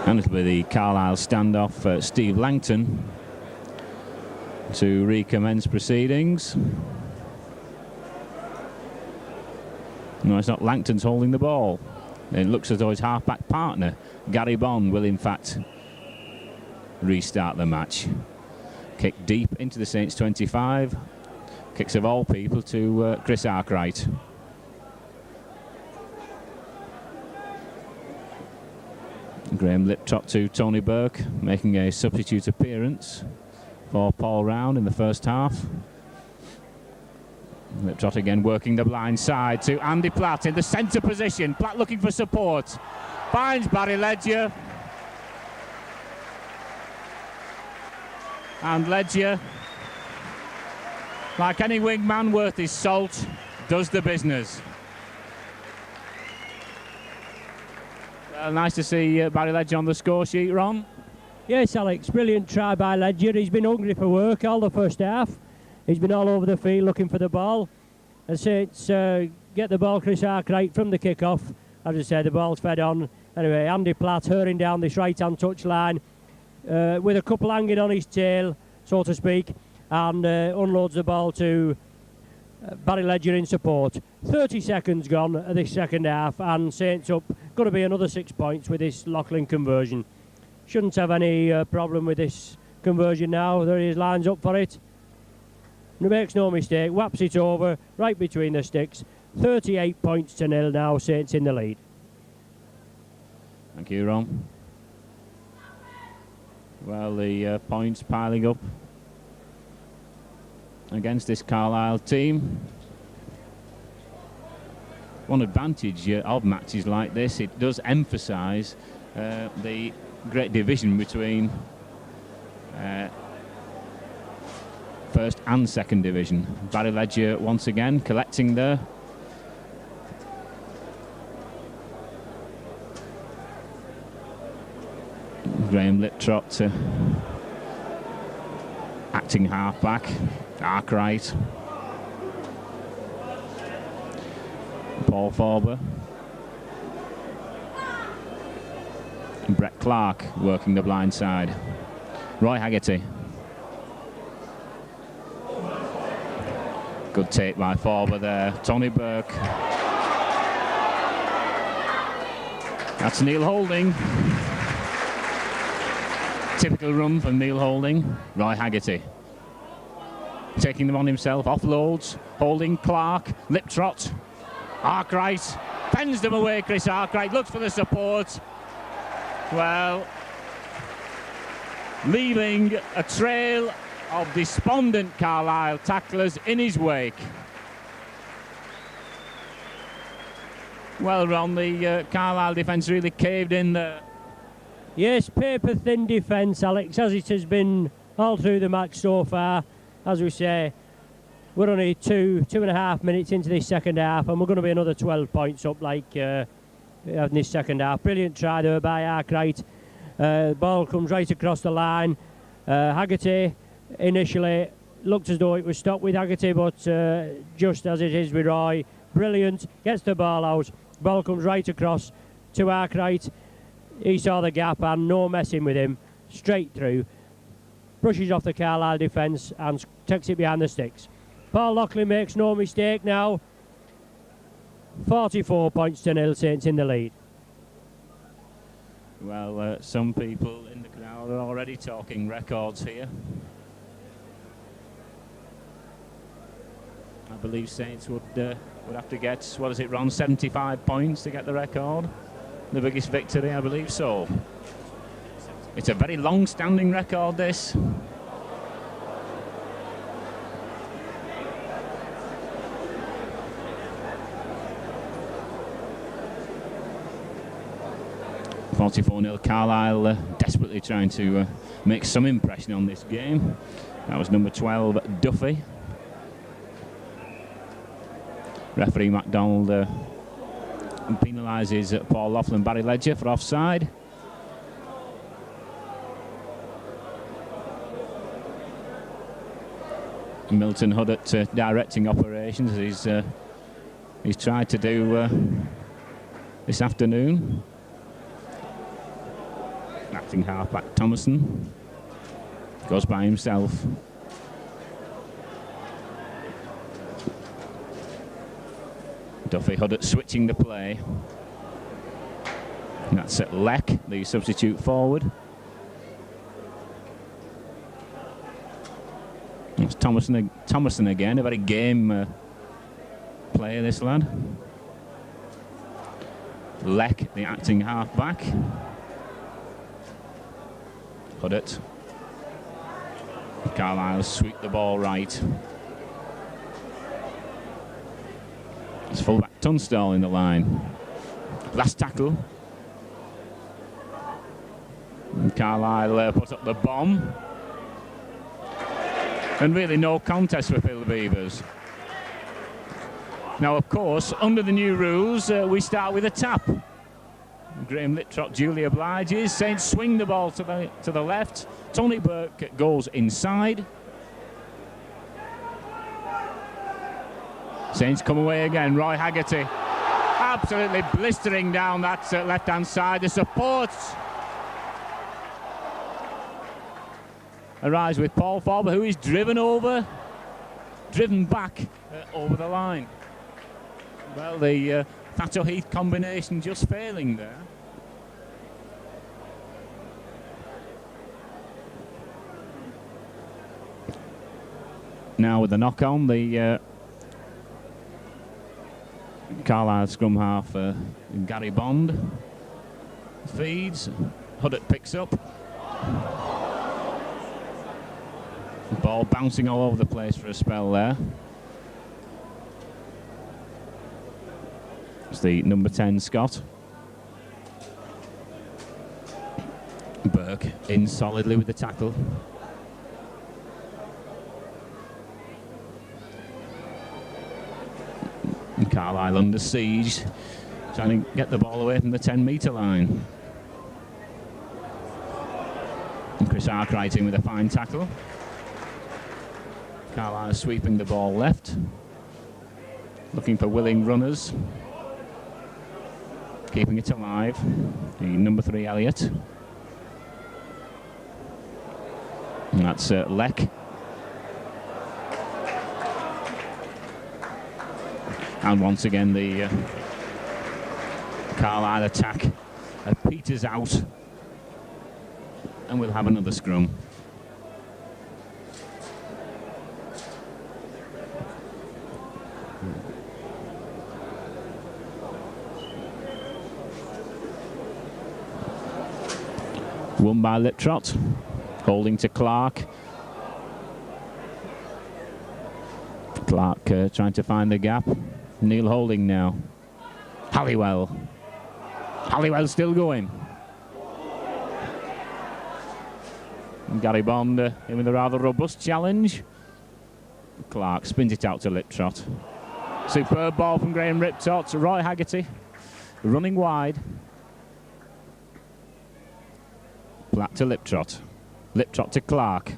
And it'll be the Carlisle standoff, Steve Langton, to recommence proceedings. No, it's not Langton's holding the ball. It looks as though his half-back partner, Gary Bond, will in fact restart the match. Kick deep into the Saints 25. Kicks of all people to Chris Arkwright. Graham Liptrot to Tony Burke, making a substitute appearance for Paul Round in the first half. Liptrot again working the blind side to Andy Platt in the centre position. Platt looking for support. Finds Barry Ledger. And Ledger, like any wingman worth his salt, does the business. Well, nice to see Barry Ledger on the score sheet, Ron. Yes, Alex, brilliant try by Ledger. He's been hungry for work all the first half. He's been all over the field looking for the ball. And Saints get the ball, Chris Arkwright, from the kick-off. As I said, the ball's fed on. Anyway, Andy Platt hurrying down this right-hand touch line with a couple hanging on his tail, so to speak, and unloads the ball to Barry Ledger in support. 30 seconds gone of this second half, and Saints up. Got to be another 6 points with this Lachlan conversion. Shouldn't have any problem with this conversion now. There he is, lines up for it. Makes no mistake, whaps it over, right between the sticks. 38 points to 0 now, Saints in the lead. Thank you, Ron. Well, the points piling up against this Carlisle team. One advantage of matches like this, it does emphasise the great division between first and second division. Barry Ledger once again collecting there. Graham Liptrot, acting halfback. Arkwright. Paul Forber. And Brett Clark working the blind side. Roy Haggerty. Good take by Forber there. Tony Burke. That's Neil Holding. Typical run from Neil Holding. Roy Haggerty. Taking them on himself. Offloads. Holding Clark. Liptrot. Arkwright. Fends them away, Chris Arkwright. Looks for the support. Well, leaving a trail of despondent Carlisle tacklers in his wake. Well, Ron, the Carlisle defence really caved in there. Yes, paper-thin defence, Alex, as it has been all through the match so far. As we say, we're only two and a half minutes into this second half, and we're going to be another 12 points up like in this second half. Brilliant try there by Arkwright. The ball comes right across the line. Haggerty initially looked as though it was stopped with Haggerty, but just as it is with Roy, brilliant, gets the ball out. Ball comes right across to Arkwright. He saw the gap and no messing with him, straight through. Brushes off the Carlisle defence and takes it behind the sticks. Paul Lockley makes no mistake now. 44 points to 0, Saints in the lead. Well, some people in the crowd are already talking records here. I believe Saints would have to get, what is it, Ron, 75 points to get the record? The biggest victory, I believe so. It's a very long-standing record, this. (44-0) Carlisle desperately trying to make some impression on this game. That was number 12, Duffy. Referee MacDonald penalises Paul Laughlin, Barry Ledger for offside. Milton Huddart directing operations as he's tried to do this afternoon. Acting halfback Thomason goes by himself. Duffy Huddart switching the play. And that's Leck, the substitute forward. It's Thomason again, a very game player, this lad. Leck, the acting halfback. Huddart. Carlisle sweep the ball right. It's fullback Tunstall in the line. Last tackle. And Carlisle put up the bomb. And really no contest for Phil Beavers. Now, of course, under the new rules, we start with a tap. Graham Littrot duly obliges. Saints swing the ball to the left. Tony Burke goes inside. Saints come away again. Roy Haggerty absolutely blistering down that left-hand side. The support arrives with Paul Farber, who is driven back over the line. Well, the Thatto Heath combination just failing there. Now with the knock-on, the Carlisle scrum half Gary Bond feeds. Huddart picks up. Ball bouncing all over the place for a spell there. It's the number 10 Scott. Burke in solidly with the tackle. And Carlisle under siege, trying to get the ball away from the 10-metre line. And Chris Arkwright in with a fine tackle. Carlisle sweeping the ball left, looking for willing runners, keeping it alive. The number 3 Elliott, and that's Leck. And once again the Carlisle attack peters out, and we'll have another scrum. Won by Littrot, holding to Clark. Clark trying to find the gap. Neil holding now. Halliwell. Halliwell still going. And Gary Bond in with a rather robust challenge. Clark spins it out to Littrot. Superb ball from Graham Riptot. Roy Haggerty running wide. Platt to Littrot. Littrot to Clark.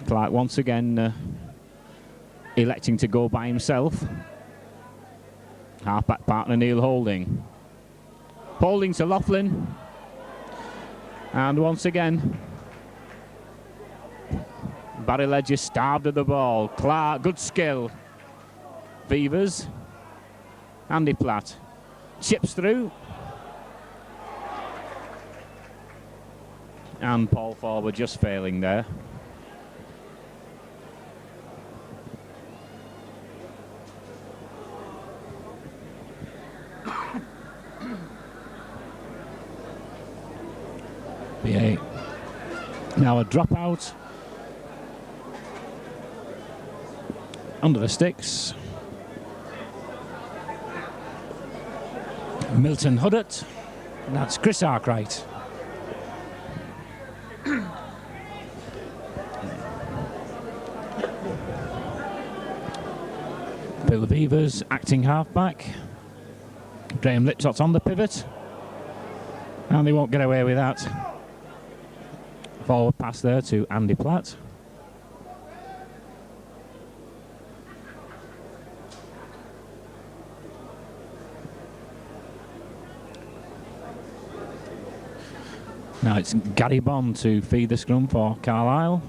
Clark once again electing to go by himself. Halfback partner Neil Holding. Holding to Laughlin. And once again, Barry Ledger starved of the ball. Clark, good skill. Beavers. Andy Platt. Chips through. And Paul Forward just failing there. Yeah. Now a dropout. Under the sticks. Milton Huddart. And that's Chris Arkwright. Bill Beavers acting halfback. Graham Littrot on the pivot. And they won't get away with that. Forward pass there to Andy Platt. Now it's Gary Bond to feed the scrum for Carlisle.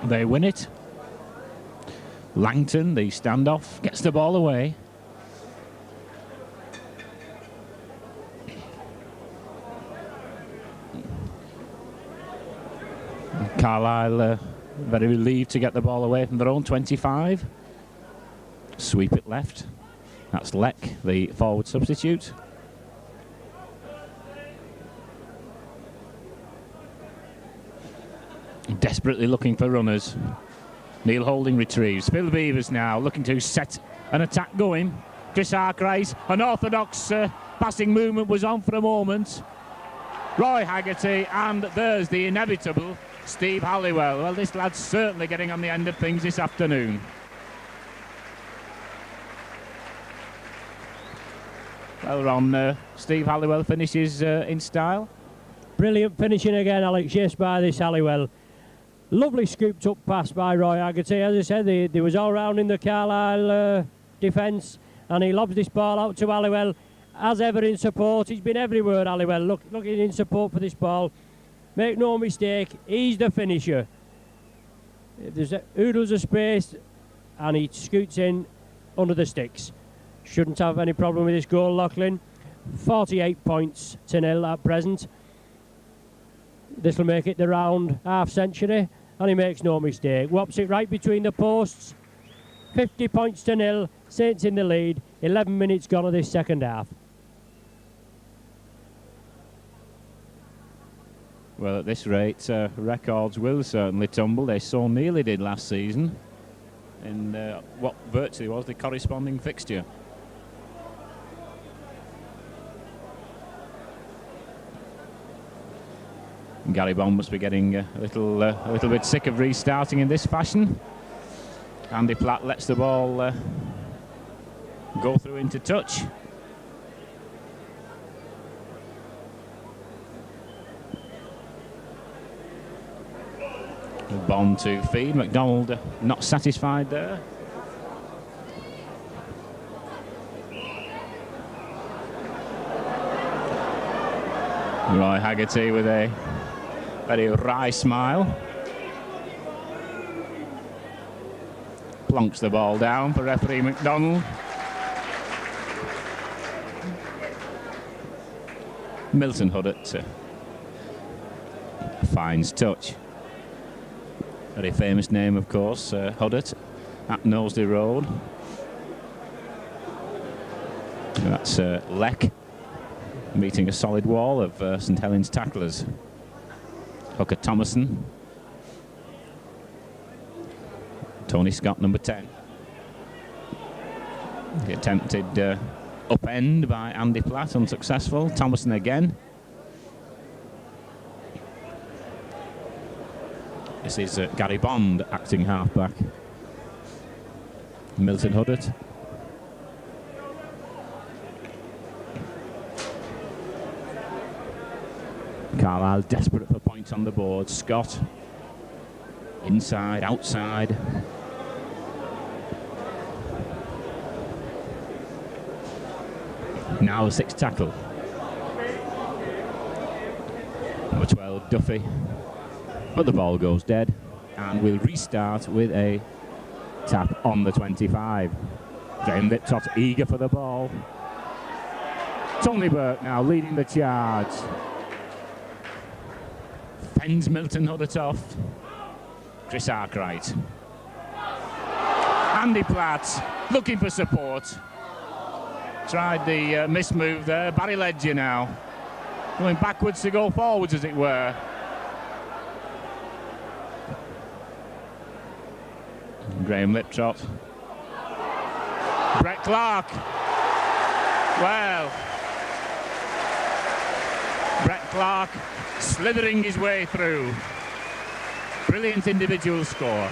They win it. Langton, the standoff, gets the ball away. Carlisle very relieved to get the ball away from their own 25. Sweep it left. That's Leck, the forward substitute. Desperately looking for runners. Neil Holding retrieves. Phil Beavers now looking to set an attack going. Chris Arkwright, an orthodox passing movement was on for a moment. Roy Haggerty, and there's the inevitable Steve Halliwell. Well, this lad's certainly getting on the end of things this afternoon. Well, Ron, Steve Halliwell finishes in style. Brilliant finishing again, Alex, yes, by this Halliwell. Lovely scooped up pass by Roy Haggerty. As I said, they was all round in the Carlisle defence, and he lobs this ball out to Halliwell. As ever in support, he's been everywhere, Halliwell, looking in support for this ball. Make no mistake, he's the finisher. There's oodles of space, and he scoots in under the sticks. Shouldn't have any problem with this goal, Lachlan. 48 points to nil at present. This will make it the round half century, and he makes no mistake. Whops it right between the posts. 50 points to nil. Saints in the lead. 11 minutes gone of this second half. Well, at this rate, records will certainly tumble. They so nearly did last season in what virtually was the corresponding fixture. Gary Bond must be getting a little bit sick of restarting in this fashion. Andy Platt lets the ball go through into touch. Bond to feed. McDonald not satisfied there. Roy Haggerty with a very wry smile. Plonks the ball down for referee McDonald. Milton Huddett finds touch. Very famous name, of course, Huddett at Knowsley Road. And that's Leck meeting a solid wall of St Helens tacklers. Hooker Thomason. Tony Scott, number 10. The attempted upend by Andy Platt, unsuccessful. Thomason again. This is Gary Bond, acting halfback. Milton Huddett. Carlisle desperate for points on the board. Scott. Inside, outside. Now a sixth tackle. Number 12, Duffy. But the ball goes dead, and we'll restart with a tap on the 25. Graham Liptot eager for the ball. Tony Burke now leading the charge. Fends Milton Huddett off. Chris Arkwright. Andy Platt looking for support. Tried the miss move there. Barry Ledger now going backwards to go forwards, as it were. Graham Liptrot. Brett Clark. Well, Brett Clark slithering his way through. Brilliant individual score.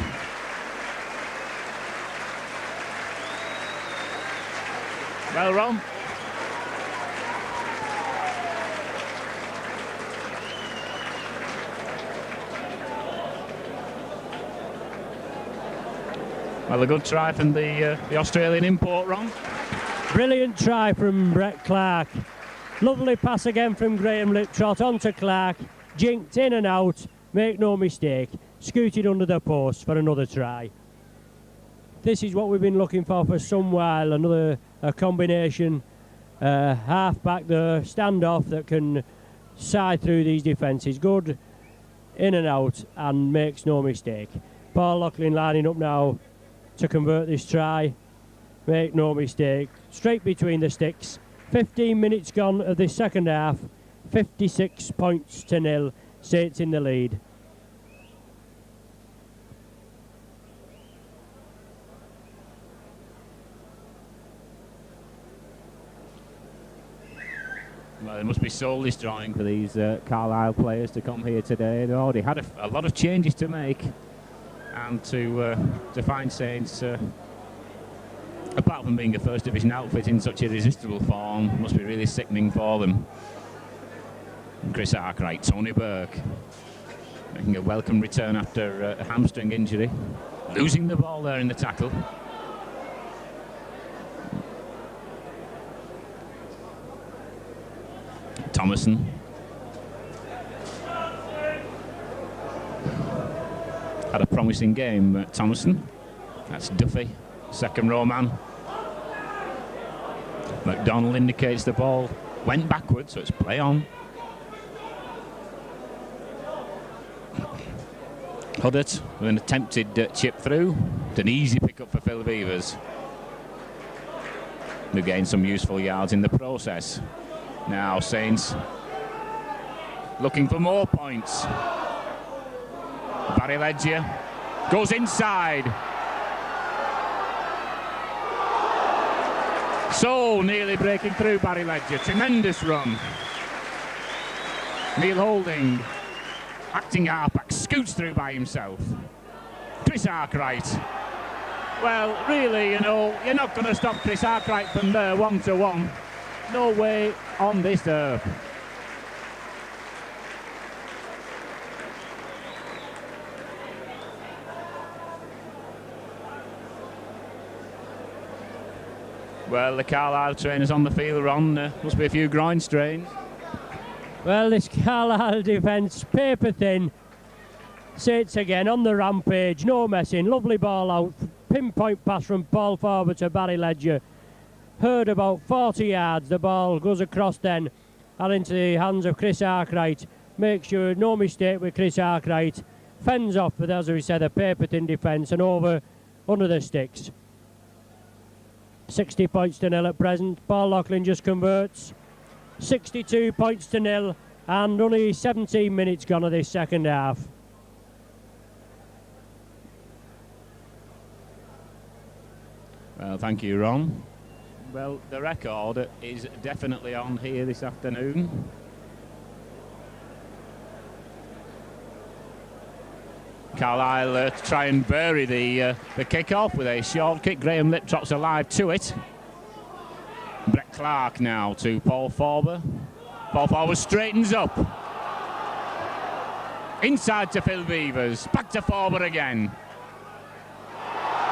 Well, Ron. Well, a good try from the Australian import, Ron. Brilliant try from Brett Clark. Lovely pass again from Graham Liptrot onto Clark. Jinked in and out, make no mistake. Scooted under the post for another try. This is what we've been looking for some while. A combination half-back there, standoff that can side through these defences. Good in and out and makes no mistake. Paul Loughlin lining up now to convert this try. Make no mistake. Straight between the sticks. 15 minutes gone of this second half. 56 points to nil. Saints in the lead. Well, it must be soul destroying for these Carlisle players to come here today. They already had a lot of changes to make, and to find Saints, apart from being a first division outfit, in such irresistible form, must be really sickening for them. Chris Arkwright, Tony Burke, making a welcome return after a hamstring injury, losing the ball there in the tackle. Thomason. Had a promising game, Thomason. That's Duffy, second row man. McDonald indicates the ball went backwards, so it's play on. Huddart with an attempted chip through. It's an easy pick-up for Phil Beavers, who gained some useful yards in the process. Now Saints looking for more points. Barry Ledger goes inside. So nearly breaking through Barry Ledger. Tremendous run. Neil Holding, acting halfback, scoots through by himself. Chris Arkwright. Well, really, you know, you're not going to stop Chris Arkwright from there, 1-to-1. No way on this earth. Well, the Carlisle trainers on the field, Ron. Must be a few groin strains. Well, this Carlisle defence, paper thin. Saints again on the rampage, no messing. Lovely ball out. Pinpoint pass from Paul Farber to Barry Ledger. Heard about 40 yards. The ball goes across then and into the hands of Chris Arkwright. Make sure, no mistake with Chris Arkwright. Fends off with, as we said, a paper thin defence and over under the sticks. 60 points to nil at present. Paul Loughlin just converts. 62 points to nil and only 17 minutes gone of this second half. Well, thank you, Ron. Well, the record is definitely on here this afternoon. Carlisle to try and bury the kick-off with a short kick. Graham Liptrot's alive to it. Brett Clark now to Paul Farber. Paul Farber straightens up. Inside to Phil Beavers. Back to Farber again.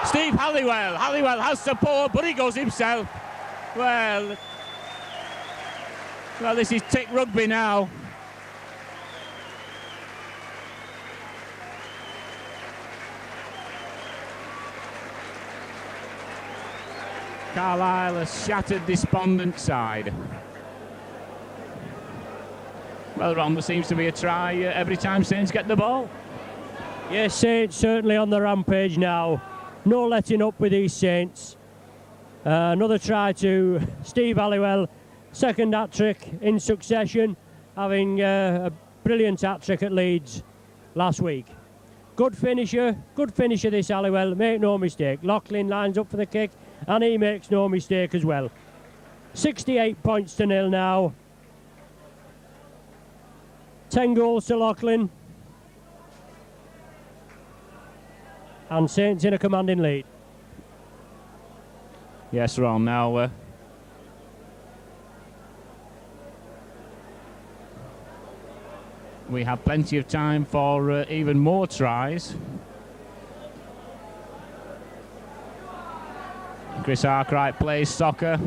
Steve Halliwell. Halliwell has support, but he goes himself. Well, this is tick rugby now. Carlisle, a shattered, despondent side. Well, Ron, there seems to be a try every time Saints get the ball. Yes, Saints certainly on the rampage now. No letting up with these Saints. Another try to Steve Halliwell. Second hat-trick in succession, having a brilliant hat-trick at Leeds last week. Good finisher this Halliwell, make no mistake. Loughlin lines up for the kick and he makes no mistake as well. 68 points to nil now. 10 goals to Loughlin. And Saints in a commanding lead. Yes, Ron, now we have plenty of time for even more tries. Chris Arkwright plays soccer.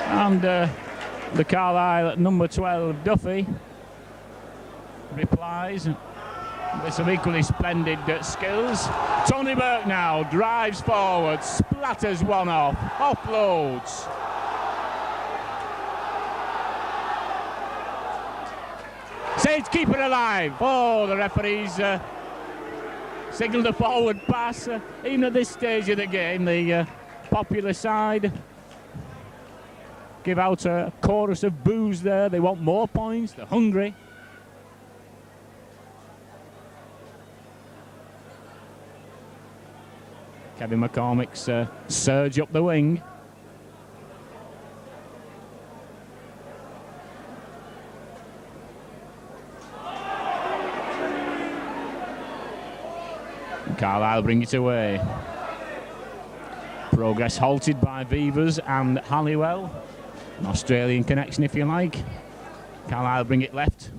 And the Carlisle number 12, Duffy, replies with some equally splendid skills. Tony Burke now drives forward, splatters one off, offloads. Saints keep it alive. Oh, the referees signalled a forward pass. Even at this stage of the game, the popular side give out a chorus of boos there. They want more points, they're hungry. Kevin McCormick's surge up the wing. Carlisle bring it away. Progress halted by Beavers and Halliwell. An Australian connection, if you like. Carlisle bring it left.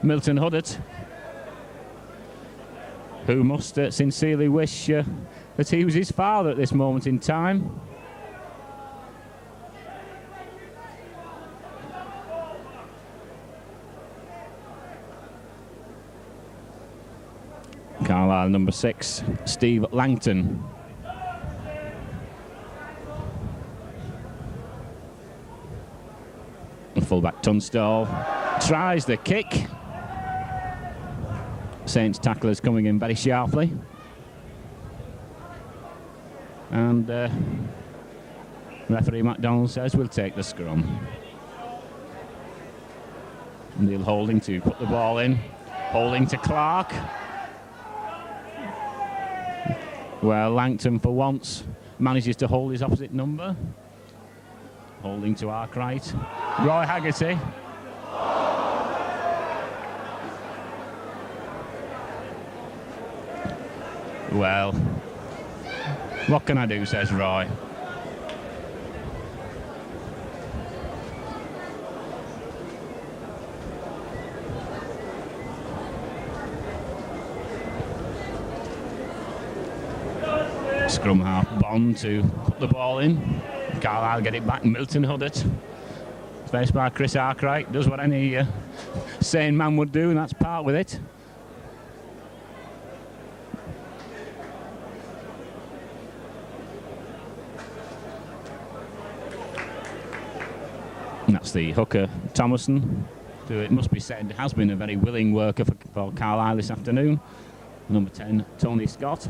Milton Huddart, who must sincerely wish that he was his father at this moment in time. Carlisle number 6, Steve Langton. Fullback Tunstall tries the kick. Saints tacklers coming in very sharply. And referee MacDonald says we'll take the scrum. Neil Holding to put the ball in. Holding to Clark. Well, Langton for once manages to hold his opposite number. Holding to Arkwright. Roy Haggerty. Well, what can I do, says Roy. Scrum half Bond to put the ball in. Carlisle get it back. Milton Huddart. Faced by Chris Arkwright. Does what any sane man would do, and that's part with it. And that's the hooker, Thomason, who, it must be said, has been a very willing worker for Carlisle this afternoon. Number 10, Tony Scott.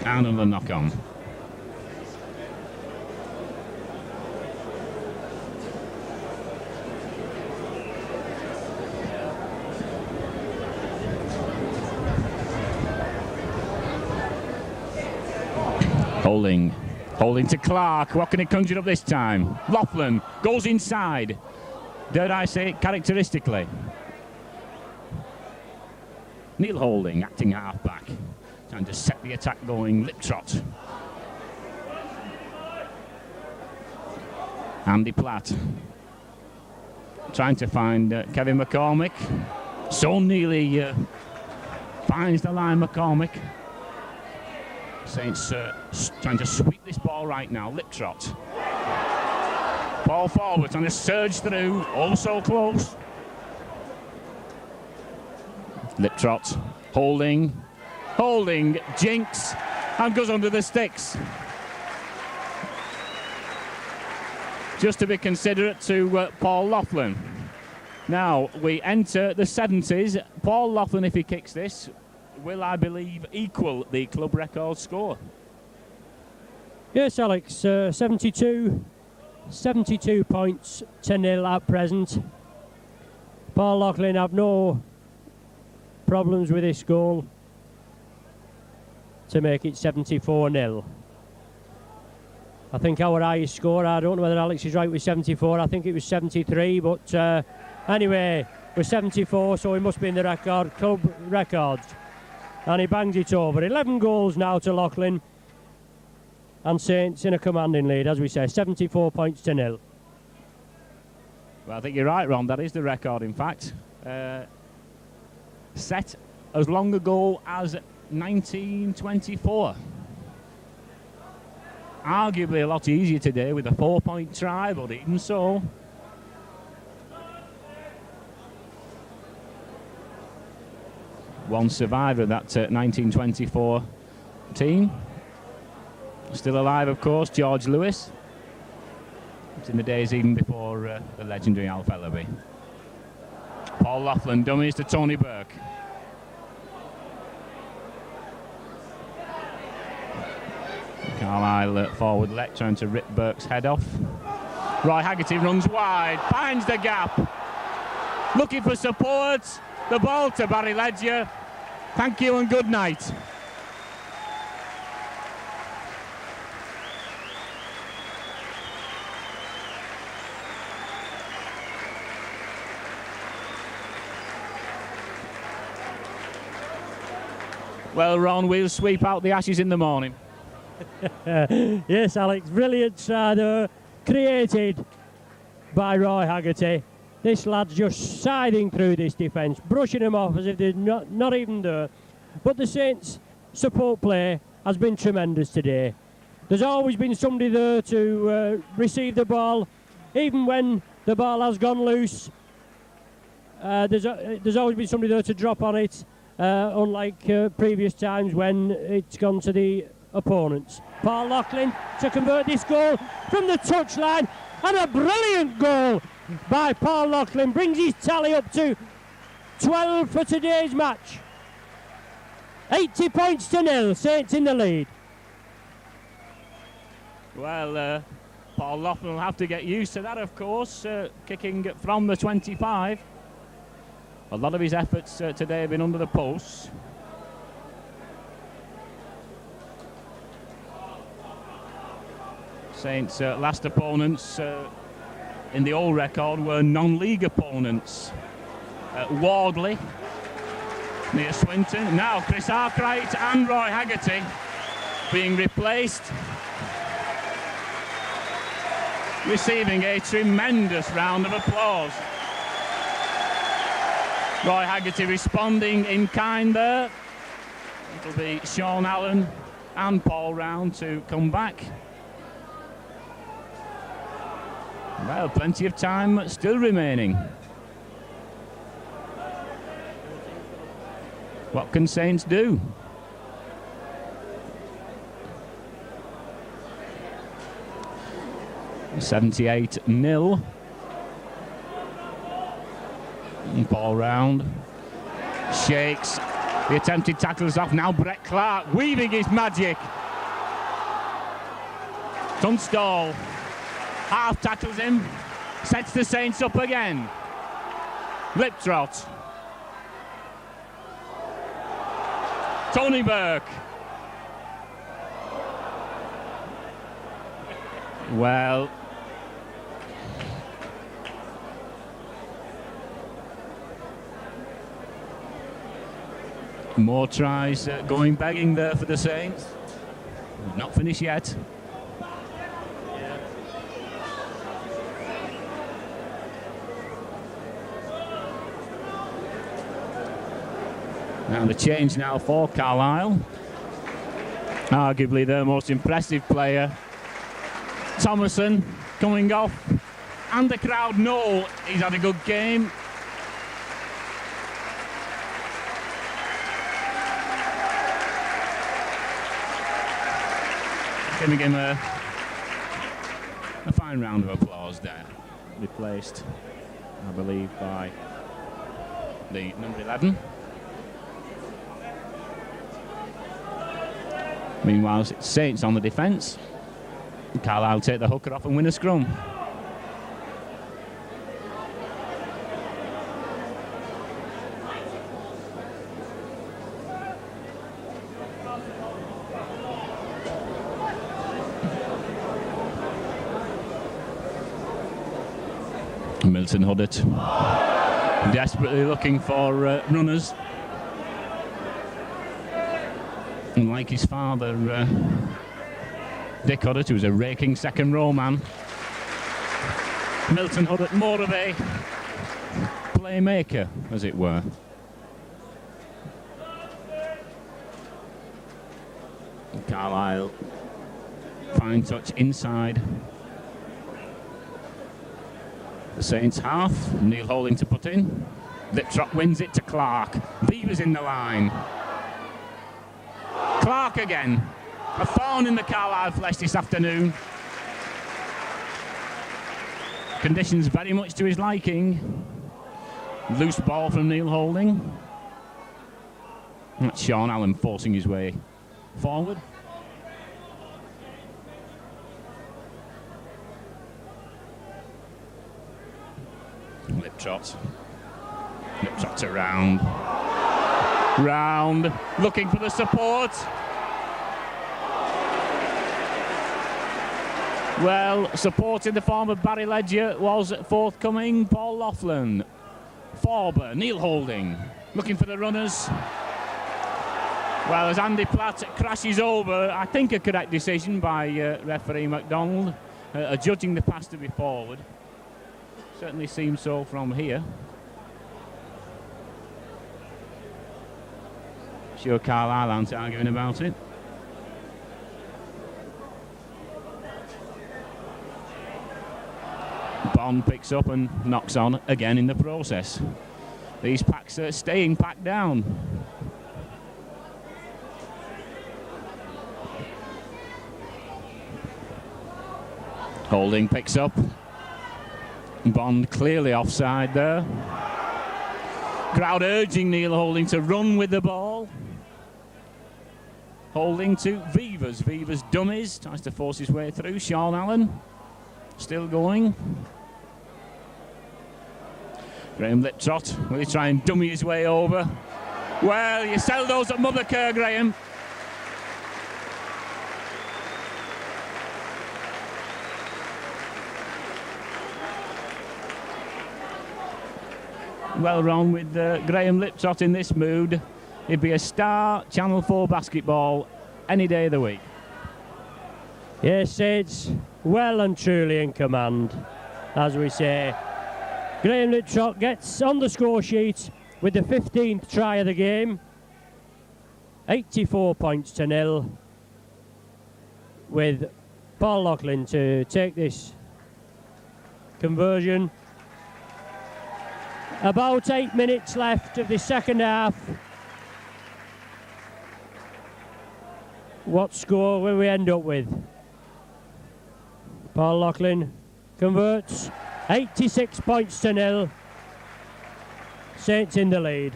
And another knock-on. Holding to Clark. What can he conjure up this time? Laughlin goes inside. Dare I say it characteristically? Neil Holding, acting half-back. Trying to set the attack going. Liptrot. Andy Platt. Trying to find Kevin McCormick. So nearly finds the line, McCormick. Saints trying to sweep this ball right now. Liptrot. Ball forward, trying to surge through. Oh, so close. Liptrot. Holding, jinks, and goes under the sticks. Just to be considerate to Paul Laughlin. Now, we enter the 70s. Paul Laughlin, if he kicks this, will, I believe, equal the club record score. Yes, Alex, 72 points to nil at present. Paul Laughlin have no problems with this goal to make it 74-0. I think our highest score, I don't know whether Alex is right with 74, I think it was 73, but anyway, we're 74, so we must be in the club records. And he bangs it over. 11 goals now to Laughlin. And Saints in a commanding lead, as we say, 74 points to nil. Well, I think you're right, Ron. That is the record, in fact. Set as long ago as 1924. Arguably a lot easier today with a 4-point try, but even so. One survivor of that 1924 team. Still alive, of course, George Lewis. It's in the days even before the legendary Alf Ellaby. Paul Laughlin dummies to Tony Burke. Carlisle forward left, trying to rip Burke's head off. Roy Haggerty runs wide, finds the gap. Looking for support. The ball to Barry Ledger. Thank you and good night. Well, Ron, we'll sweep out the ashes in the morning. Yes, Alex, brilliant try created by Roy Haggerty. This lad's just siding through this defence, brushing them off as if they're not even there. But the Saints' support play has been tremendous today. There's always been somebody there to receive the ball, even when the ball has gone loose. There's always been somebody there to drop on it, unlike previous times when it's gone to the opponents. Paul Loughlin to convert this goal from the touchline, and a brilliant goal by Paul Loughlin brings his tally up to 12 for today's match. 80 points to 0, Saints in the lead. Well, Paul Loughlin will have to get used to that, of course, kicking from the 25. A lot of his efforts today have been under the posts. Saints' last opponents in the old record were non-league opponents. Wardley near Swinton. Now Chris Arkwright and Roy Haggerty being replaced. Receiving a tremendous round of applause. Roy Haggerty responding in kind there. It'll be Sean Allen and Paul Round to come back. Well, plenty of time still remaining. What can Saints do? $78-0. Paul Round shakes the attempted tackles off. Now Brett Clark weaving his magic. Tunstall half tackles him, sets the Saints up again. Liptrot. Tony Burke. Well, more tries going begging there for the Saints. Not finished yet. Now the change now for Carlisle. Arguably their most impressive player, Thomason, coming off. And the crowd know he's had a good game. Giving him a fine round of applause there. Replaced, I believe, by the number 11. Meanwhile, it's Saints on the defence. Carlisle take the hooker off and win a scrum. Milton Huddett desperately looking for runners. And like his father, Dick Huddett, who was a raking second row man, Milton Huddett more of a playmaker, as it were. Carlisle, fine touch inside the Saints half. Neil Holding to put in. Liptrot wins it to Clark. Beaver's in the line. Clark again. A thorn in the Carlisle flesh this afternoon. Conditions very much to his liking. Loose ball from Neil Holding. That's Sean Allen forcing his way forward. Liptrot around. Round, looking for the support. Well, support in the form of Barry Ledger was forthcoming. Paul Loughlin, Forber, Neil Holding, looking for the runners. Well, as Andy Platt crashes over, I think a correct decision by referee MacDonald, judging the pass to be forward. Certainly seems so from here. Sure Carlisle aren't arguing about it. Bond picks up and knocks on again in the process. These packs are staying packed down. Holding picks up. Bond clearly offside there. Crowd urging Neil Holding to run with the ball. Holding to Vivers. Vivers dummies. Tries to force his way through. Sean Allen still going. Graham Liptrot, will he try and dummy his way over? Well, you sell those at Mothercare, Graham. Well run with Graham Liptrot in this mood. He'd be a star Channel 4 basketball any day of the week. Yes, it's well and truly in command, as we say. Graham Liptrot gets on the score sheet with the 15th try of the game. 84 points to nil, with Paul Loughlin to take this conversion. About 8 minutes left of the second half. What score will we end up with? Paul Loughlin converts. 86 points to nil. Saints in the lead.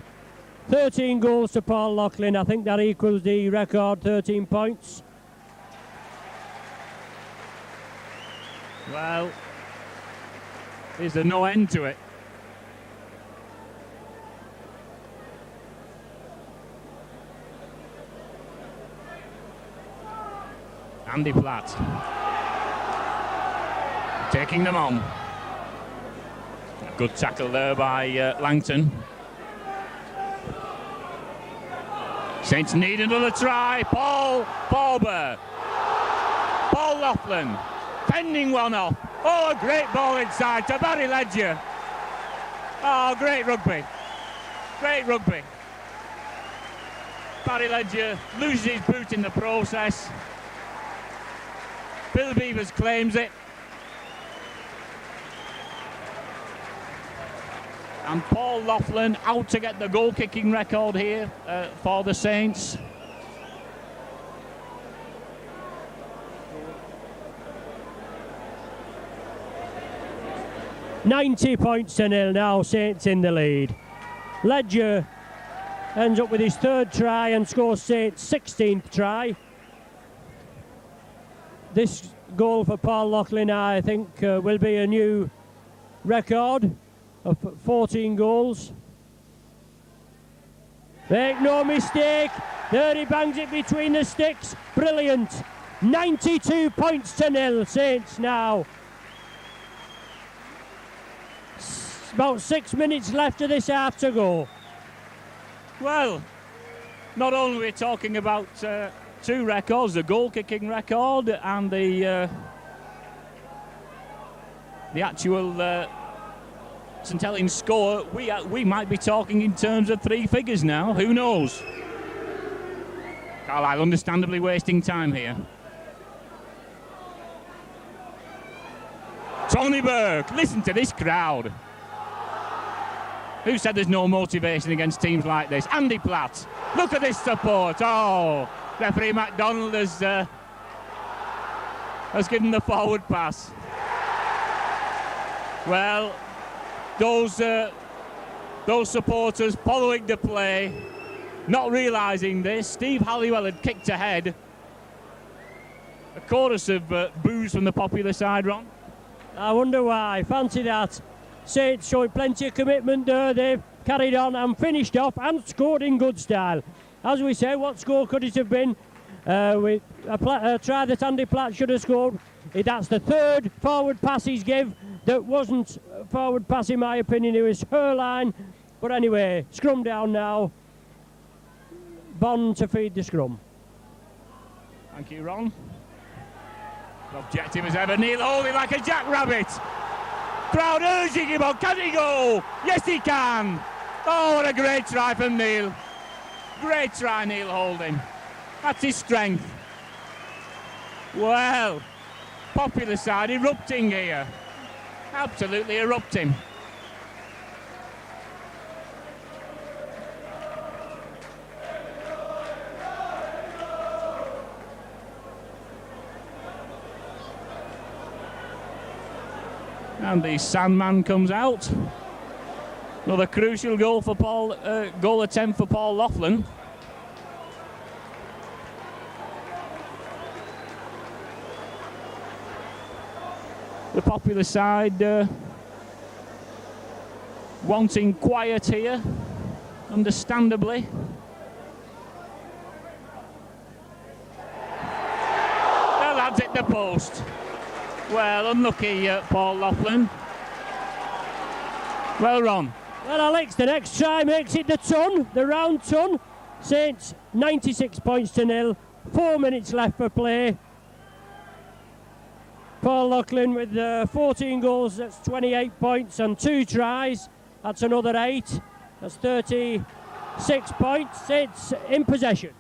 13 goals to Paul Loughlin. I think that equals the record, 13 points. Well, is there no end to it? Andy Platt taking them on. Good tackle there by Langton. Saints need another try. Paul Bear. Paul Loughlin fending one off. Oh, a great ball inside to Barry Ledger. Oh, great rugby. Great rugby. Barry Ledger loses his boot in the process. Bill Beavers claims it. And Paul Loughlin out to get the goal-kicking record here for the Saints. $90 points to nil now, Saints in the lead. Ledger ends up with his third try and scores Saints' 16th try. This goal for Paul Loughlin, I think, will be a new record of 14 goals. Make no mistake, there he bangs it between the sticks. Brilliant. 92 points to nil, Saints now. About 6 minutes left of this half to go. Well, not only are we talking about two records, the goal-kicking record and the actual St Helens score, we might be talking in terms of three figures now. Who knows? Carlisle understandably wasting time here. Tony Burke, listen to this crowd. Who said there's no motivation against teams like this? Andy Platt, look at this support. Oh, referee MacDonald has given the forward pass. Well, those supporters following the play, not realising this. Steve Halliwell had kicked ahead. A chorus of boos from the popular side, Ron. I wonder why. Fancy that. Saints showing plenty of commitment there. They've carried on and finished off and scored in good style. As we say, what score could it have been? With a try that Andy Platt should have scored. That's the third forward pass he's give. That wasn't a forward pass in my opinion. It was her line. But anyway, scrum down now. Bond to feed the scrum. Thank you, Ron. Objective as ever, Neil holding like a jackrabbit. Crowd urging him on, can he go? Yes he can. Oh, what a great try from Neil. Great try, Neil Holding. That's his strength. Well, popular side erupting here. Absolutely erupting. And the Sandman comes out. Another crucial goal for Paul. Goal attempt for Paul Laughlin. The popular side wanting quiet here, understandably. The lads hit the post. Well, unlucky Paul Laughlin. Well, Ron. Well, Alex, the next try makes it the ton, the round ton. Saints 96 points to 0. 4 minutes left for play. Paul Laughlin with 14 goals, that's 28 points and 2 tries. That's another 8. That's 36 points. Saints in possession.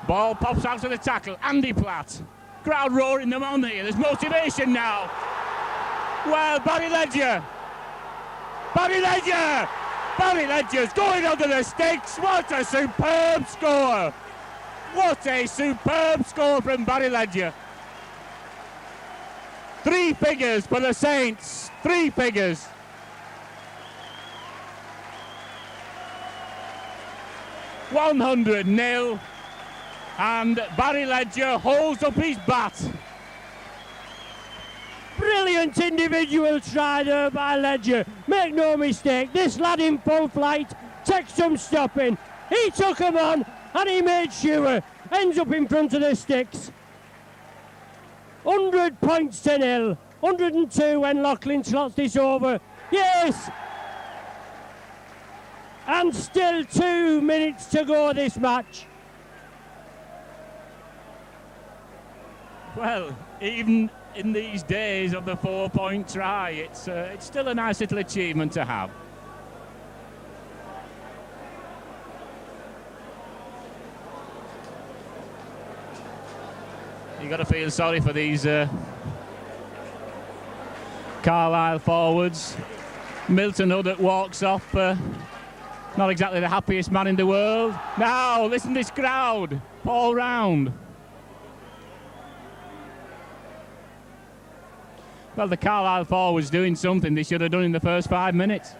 Ball pops out to the tackle. Andy Platt. Crowd roaring them on here. There's motivation now. Well, Barry Ledger. Barry Ledger! Barry Ledger's going under the sticks. What a superb score! What a superb score from Barry Ledger. 3 figures for the Saints. 3 figures. $100-0. And Barry Ledger holds up his bat. Brilliant individual try there by Ledger. Make no mistake, this lad in full flight takes some stopping. He took him on and he made sure. Ends up in front of the sticks. 100 points to 0. 102 when Laughlin slots this over. Yes! And still 2 minutes to go this match. Well, even in these days of the 4-point try, it's still a nice little achievement to have. You got to feel sorry for these Carlisle forwards. Milton Huddart walks off, not exactly the happiest man in the world. Now, listen to this crowd, all round. Well, the Carlisle forwards doing something they should have done in the first 5 minutes.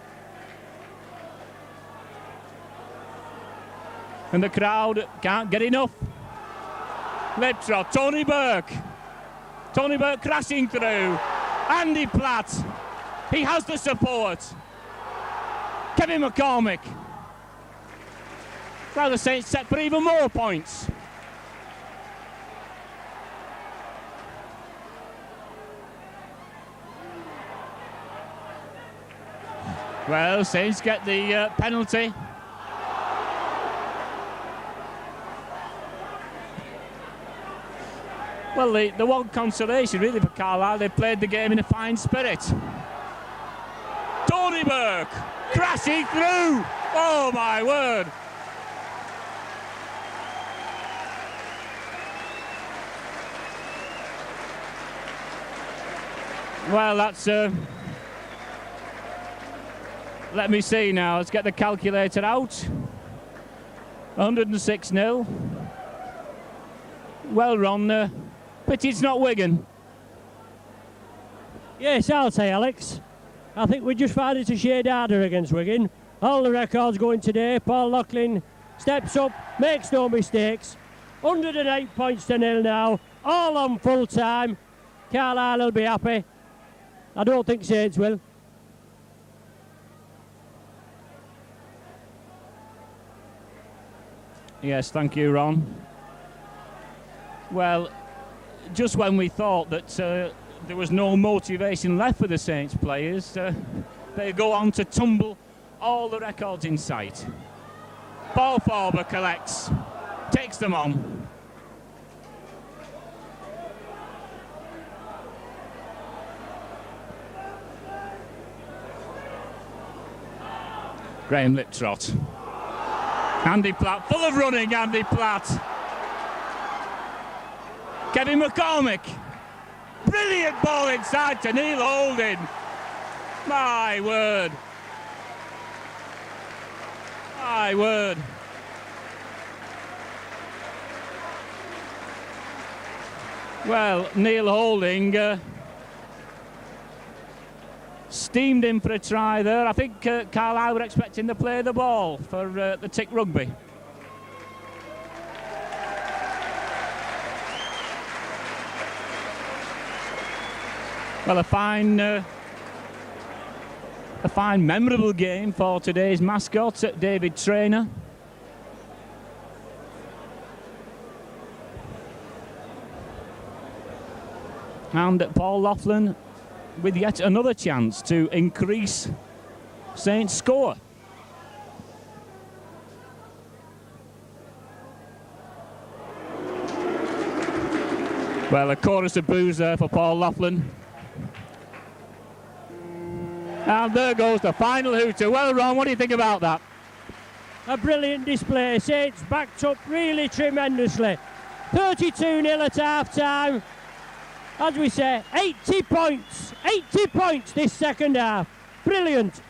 And the crowd can't get enough. Liptrot, Tony Burke. Tony Burke crashing through. Andy Platt. He has the support. Kevin McCormick. Now the Saints set for even more points. Well, Saints get the penalty. Well, the one consolation really for Carlisle, they played the game in a fine spirit. Tony Burke crashing through. Oh my word. Well, that's let me see now. Let's get the calculator out. 106-0. Well, Ron, but it's not Wigan. Yes, I'll say, Alex. I think we just find it a shade harder against Wigan. All the records going today. Paul Laughlin steps up, makes no mistakes. 108 points to 0 now. All on full time. Carlisle will be happy. I don't think Saints will. Yes, thank you, Ron. Well, just when we thought that there was no motivation left for the Saints players, they go on to tumble all the records in sight. Ball forward collects, takes them on. Graham Liptrot. Andy Platt, full of running, Andy Platt. Kevin McCormick. Brilliant ball inside to Neil Holding. My word. My word. Well, Neil Holding steamed in for a try there. I think Carlisle were expecting to play the ball for the Tick Rugby. Well, a fine, memorable game for today's mascot, David Traynor. And Paul Laughlin with yet another chance to increase Saints' score. Well, a chorus of boos there for Paul Laughlin. And there goes the final hooter. Well, Ron, what do you think about that? A brilliant display. Saints backed up really tremendously. 32-0 at half-time. As we say, 80 points. 80 points this second half. Brilliant.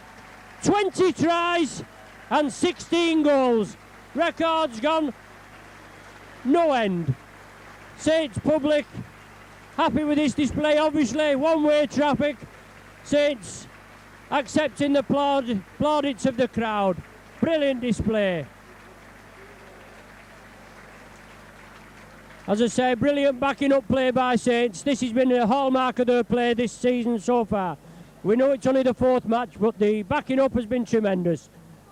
20 tries and 16 goals. Records gone no end. Saints public happy with this display. Obviously, one-way traffic. Saints accepting the plaudits of the crowd. Brilliant display. As I say, brilliant backing up play by Saints. This has been a hallmark of their play this season so far. We know it's only the fourth match, but the backing up has been tremendous.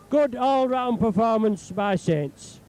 Good all-round performance by Saints.